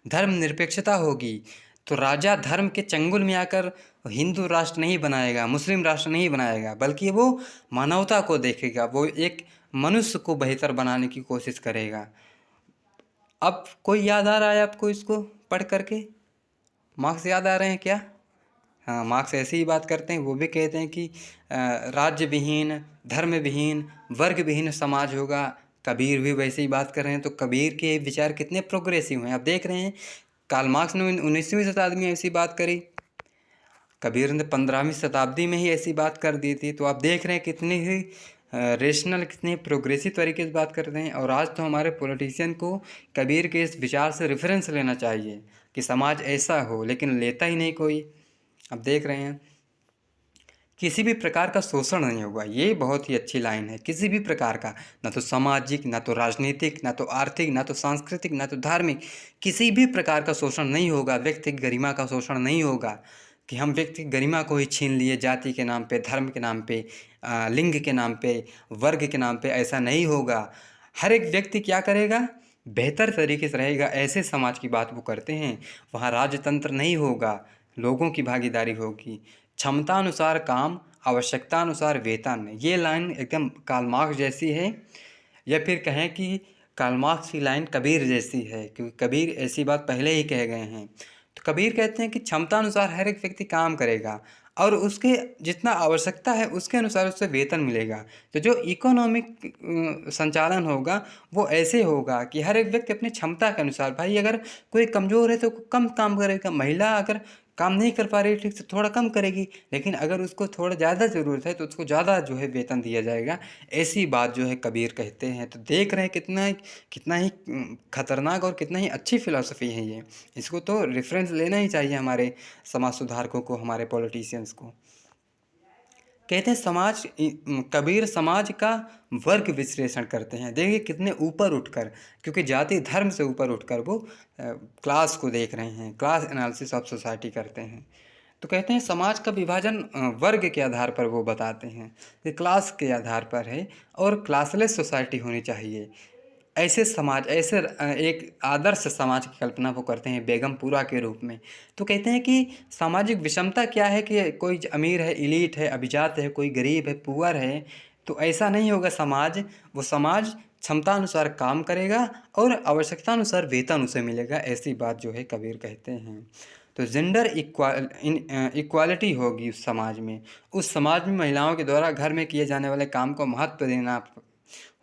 धर्म निरपेक्षता होगी। तो राजा धर्म के चंगुल में आकर हिंदू राष्ट्र नहीं बनाएगा, मुस्लिम राष्ट्र नहीं बनाएगा, बल्कि वो मानवता को देखेगा, वो एक मनुष्य को बेहतर बनाने की कोशिश करेगा। अब कोई याद आ रहा है आपको इसको पढ़ करके? मार्क्स याद आ रहे हैं क्या? हाँ, मार्क्स ऐसी ही बात करते हैं। वो भी कहते हैं कि राज्य विहीन, धर्म विहीन, वर्ग विहीन समाज होगा। कबीर भी वैसे ही बात कर रहे हैं। तो कबीर के विचार कितने प्रोग्रेसिव हैं आप देख रहे हैं। कार्ल मार्क्स ने 19वीं शताब्दी में ऐसी बात करी, कबीर ने 15वीं शताब्दी में ही ऐसी बात कर दी थी। तो आप देख रहे हैं कितनी ही रेशनल, कितने प्रोग्रेसिव तरीके से बात करते हैं। और आज तो हमारे पॉलिटिशियन को कबीर के इस विचार से रेफरेंस लेना चाहिए कि समाज ऐसा हो, लेकिन लेता ही नहीं कोई। अब देख रहे हैं, किसी भी प्रकार का शोषण नहीं होगा। ये बहुत ही अच्छी लाइन है, किसी भी प्रकार का, ना तो सामाजिक, ना तो राजनीतिक, ना तो आर्थिक, ना तो सांस्कृतिक, ना तो धार्मिक, किसी भी प्रकार का शोषण नहीं होगा। व्यक्ति की गरिमा का शोषण नहीं होगा कि हम व्यक्ति की गरिमा को ही छीन लिए जाति के नाम पे, धर्म के नाम पे, लिंग के नाम पे, वर्ग के नाम पे। ऐसा नहीं होगा। हर एक व्यक्ति क्या करेगा, बेहतर तरीके से रहेगा। ऐसे समाज की बात वो करते हैं। वहाँ राजतंत्र नहीं होगा, लोगों की भागीदारी होगी। क्षमता अनुसार काम, आवश्यकता अनुसार वेतन। ये लाइन एकदम कार्ल मार्क्स जैसी है, या फिर कहें कि कार्ल मार्क्स की लाइन कबीर जैसी है, क्योंकि कबीर ऐसी बात पहले ही कह गए हैं। तो कबीर कहते हैं कि क्षमता अनुसार हर एक व्यक्ति काम करेगा और उसके जितना आवश्यकता है उसके अनुसार उससे वेतन मिलेगा। तो जो इकोनॉमिक संचालन होगा वो ऐसे होगा कि हर एक व्यक्ति अपनी क्षमता के अनुसार, भाई अगर कोई कमज़ोर है तो कम काम करेगा, महिला अगर काम नहीं कर पा रही ठीक से थोड़ा कम करेगी, लेकिन अगर उसको थोड़ा ज़्यादा ज़रूरत है तो उसको ज़्यादा जो है वेतन दिया जाएगा। ऐसी बात जो है कबीर कहते हैं। तो देख रहे हैं कितना ही खतरनाक और कितना ही अच्छी फ़िलॉसफ़ी है ये। इसको तो रेफरेंस लेना ही चाहिए हमारे समाज सुधारकों को, हमारे पॉलिटिशियंस को। कहते हैं कबीर समाज का वर्ग विश्लेषण करते हैं। देखिए कितने ऊपर उठकर, क्योंकि जाति धर्म से ऊपर उठकर वो क्लास को देख रहे हैं, क्लास एनालिसिस ऑफ सोसाइटी करते हैं। तो कहते हैं समाज का विभाजन वर्ग के आधार पर वो बताते हैं कि क्लास के आधार पर है और क्लासलेस सोसाइटी होनी चाहिए। ऐसे समाज, ऐसे एक आदर्श समाज की कल्पना वो करते हैं बेगमपुरा के रूप में। तो कहते हैं कि सामाजिक विषमता क्या है कि कोई अमीर है, इलीट है, अभिजात है, कोई गरीब है, पुअर है, तो ऐसा नहीं होगा समाज। वो समाज क्षमता अनुसार काम करेगा और आवश्यकता अनुसार वेतन उसे मिलेगा। ऐसी बात जो है कबीर कहते हैं। तो जेंडर इक्वालिटी होगी उस समाज में। उस समाज में महिलाओं के द्वारा घर में किए जाने वाले काम को महत्व देना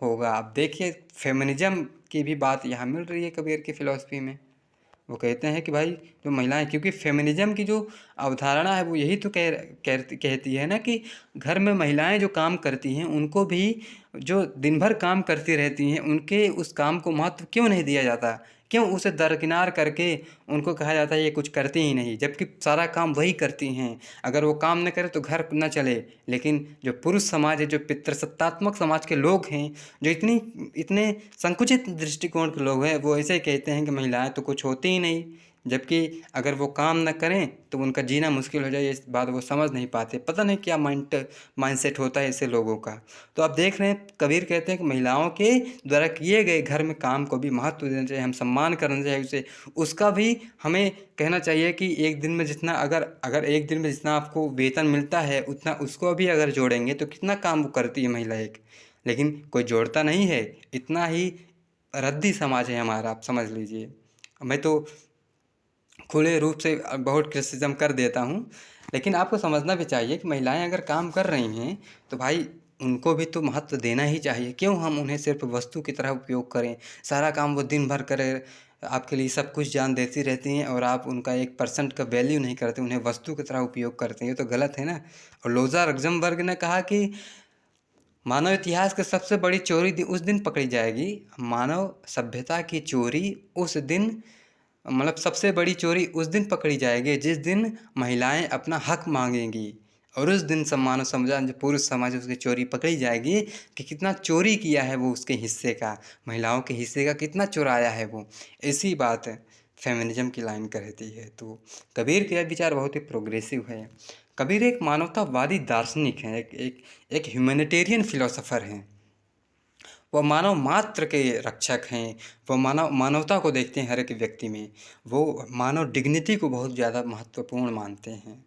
होगा। अब देखिए फेमिनिज्म की भी बात यहाँ मिल रही है कबीर की फ़िलॉसफ़ी में। वो कहते हैं कि भाई जो महिलाएं, क्योंकि फेमिनिज्म की जो अवधारणा है वो यही तो कहती है ना कि घर में महिलाएं जो काम करती हैं उनको भी, जो दिन भर काम करती रहती हैं, उनके उस काम को महत्व क्यों नहीं दिया जाता, क्यों उसे दरकिनार करके उनको कहा जाता है ये कुछ करती ही नहीं, जबकि सारा काम वही करती हैं। अगर वो काम न करे तो घर न चले। लेकिन जो पुरुष समाज है, जो पितृसत्तात्मक समाज के लोग हैं, जो इतने संकुचित दृष्टिकोण के लोग हैं, वो ऐसे कहते हैं कि महिलाएं तो कुछ होती ही नहीं, जबकि अगर वो काम न करें तो उनका जीना मुश्किल हो जाए। इस बात वो समझ नहीं पाते। पता नहीं क्या माइंडसेट होता है ऐसे लोगों का। तो आप देख रहे हैं कबीर कहते हैं कि महिलाओं के द्वारा किए गए घर में काम को भी महत्व देना चाहिए, हम सम्मान करना चाहिए उसे, उसका भी हमें कहना चाहिए कि एक दिन में जितना, अगर एक दिन में जितना आपको वेतन मिलता है उतना उसको भी अगर जोड़ेंगे तो कितना काम वो करती है महिला एक। लेकिन कोई जोड़ता नहीं है। इतना ही रद्दी समाज है हमारा, आप समझ लीजिए। मैं तो खुले रूप से बहुत क्रिटिसिज्म कर देता हूँ, लेकिन आपको समझना भी चाहिए कि महिलाएं अगर काम कर रही हैं तो भाई उनको भी तो महत्व देना ही चाहिए। क्यों हम उन्हें सिर्फ वस्तु की तरह उपयोग करें? सारा काम वो दिन भर करे, आपके लिए सब कुछ जान देती रहती हैं और आप उनका 1% का वैल्यू नहीं करते, उन्हें वस्तु की तरह उपयोग करते हैं। ये तो गलत है ना। और लोजा लग्जमबर्ग ने कहा कि मानव इतिहास की सबसे बड़ी चोरी उस दिन पकड़ी जाएगी, मानव सभ्यता की चोरी उस दिन, मतलब सबसे बड़ी चोरी उस दिन पकड़ी जाएगी जिस दिन महिलाएं अपना हक मांगेंगी। और उस दिन मानव समाज, जो पुरुष समाज है, उसकी चोरी पकड़ी जाएगी कि कितना चोरी किया है वो, उसके हिस्से का, महिलाओं के हिस्से का कितना चुराया है वो। ऐसी बात फेमिनिज्म की लाइन कहती है। तो कबीर के विचार बहुत ही प्रोग्रेसिव है। कबीर एक मानवतावादी दार्शनिक हैं, एक ह्यूमैनिटेरियन फिलोसोफर हैं। वो मानव मात्र के रक्षक हैं। वो मानवता को देखते हैं हर एक व्यक्ति में। वो मानव डिग्निटी को बहुत ज़्यादा महत्वपूर्ण मानते हैं।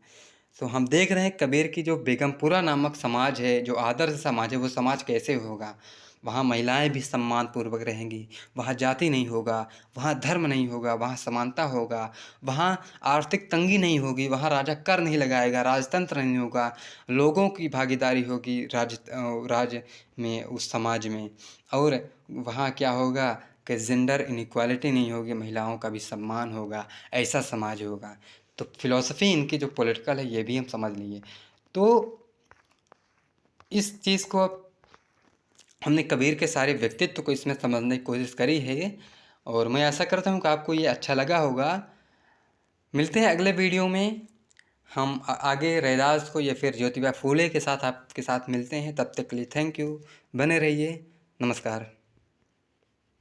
तो हम देख रहे हैं कबीर की जो बेगमपुरा नामक समाज है, जो आदर्श समाज है, वो समाज कैसे होगा। वहाँ महिलाएं भी सम्मानपूर्वक रहेंगी, वहाँ जाति नहीं होगा, वहाँ धर्म नहीं होगा, वहाँ समानता होगा, वहाँ आर्थिक तंगी नहीं होगी, वहाँ राजा कर नहीं लगाएगा, राजतंत्र नहीं होगा, लोगों की भागीदारी होगी राज्य में, उस समाज में। और वहाँ क्या होगा कि जेंडर इनइक्वालिटी नहीं होगी, महिलाओं का भी सम्मान होगा। ऐसा समाज होगा। तो फिलॉसफी इनकी जो पॉलिटिकल है ये भी हम समझ लिए। तो इस चीज़ को हमने कबीर के सारे व्यक्तित्व को इसमें समझने की कोशिश करी है और मैं आशा करता हूँ कि आपको ये अच्छा लगा होगा। मिलते हैं अगले वीडियो में। हम आगे रैदास को या फिर ज्योतिबा फूले के साथ आपके साथ मिलते हैं। तब तक के लिए थैंक यू। बने रहिए। नमस्कार।